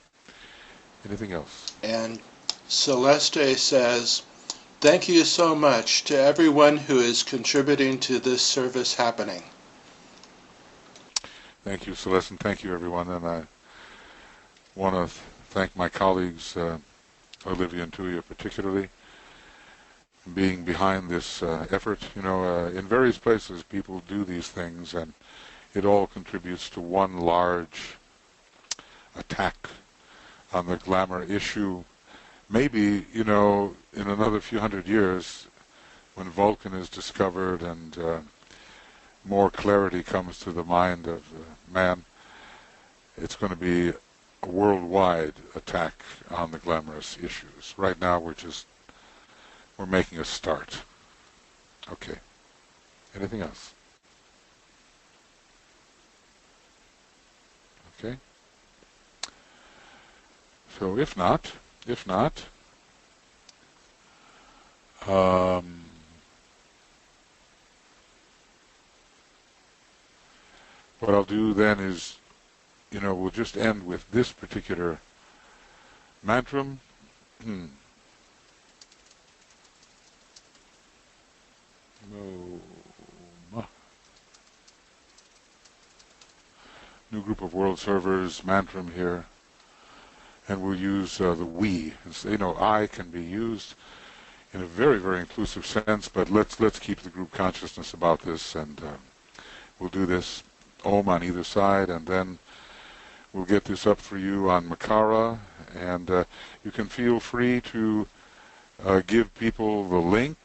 Anything else? And Celeste says, thank you so much to everyone who is contributing to this service happening. Thank you, Celeste, and thank you, everyone. And I want to thank my colleagues, Olivia and Tuija particularly, being behind this effort. In various places people do these things, and it all contributes to one large attack on the glamour issue. Maybe, in another few hundred years, when Vulcan is discovered and more clarity comes to the mind of man, it's going to be a worldwide attack on the glamorous issues. Right now, we're making a start. Okay. Anything else? Okay. So if not, what I'll do then is, we'll just end with this particular mantram. New group of world servers, mantram here. And we'll use the we. I can be used in a very, very inclusive sense, but let's keep the group consciousness about this, and we'll do this Om on either side, and then we'll get this up for you on Makara, and you can feel free to give people the link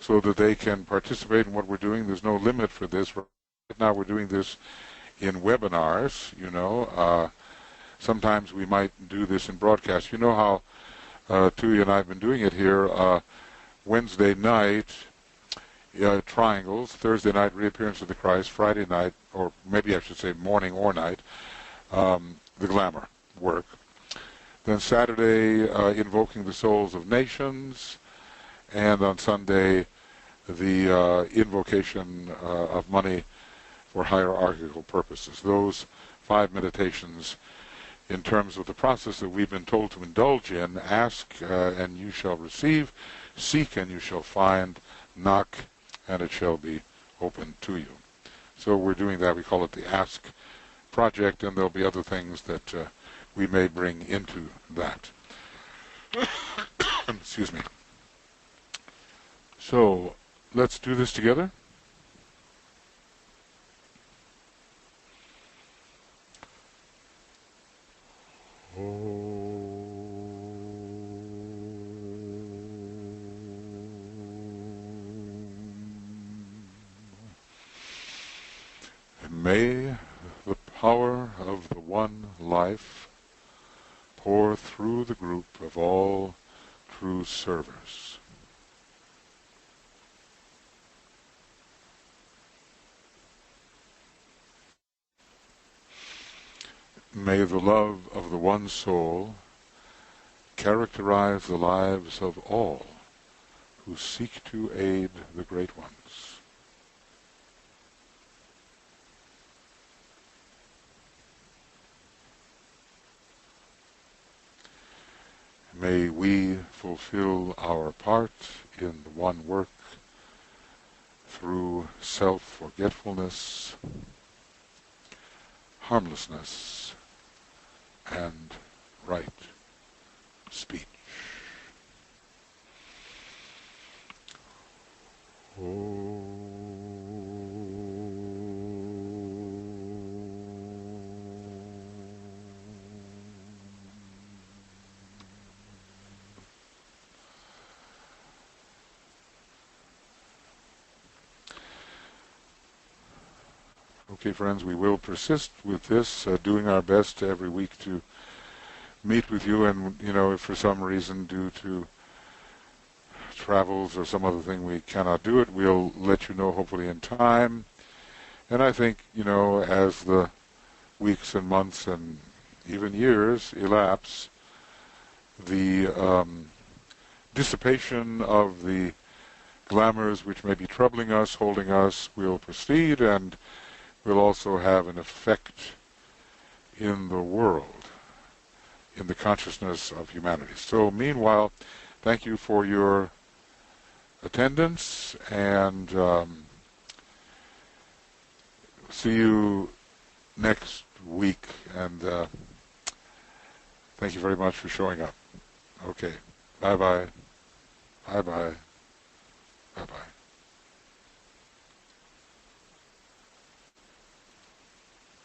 so that they can participate in what we're doing. There's no limit for this. Right now we're doing this in webinars, Sometimes we might do this in broadcast. You know how Tuija and I have been doing it here. Wednesday night, triangles. Thursday night, reappearance of the Christ. Friday night, or maybe I should say morning or night, the glamour work. Then Saturday, invoking the souls of nations. And on Sunday, the invocation of money for hierarchical purposes. Those 5 meditations in terms of the process that we've been told to indulge in. Ask and you shall receive, seek and you shall find, knock and it shall be opened to you. So we're doing that. We call it the Ask Project, and there'll be other things that we may bring into that. Excuse me. So let's do this together. May the power of the one life pour through the group of all true servers. May the love of the one soul characterize the lives of all who seek to aid the great ones. May we fulfill our part in the one work through self-forgetfulness harmlessness and right speech. Okay, friends, we will persist with this, doing our best every week to meet with you, and, if for some reason due to travels or some other thing we cannot do it, we'll let you know hopefully in time. And I think, as the weeks and months and even years elapse, the dissipation of the glamours which may be troubling us, holding us, will proceed, and will also have an effect in the world, in the consciousness of humanity. So meanwhile, thank you for your attendance, and see you next week, and thank you very much for showing up. Okay, bye-bye, bye-bye, bye-bye.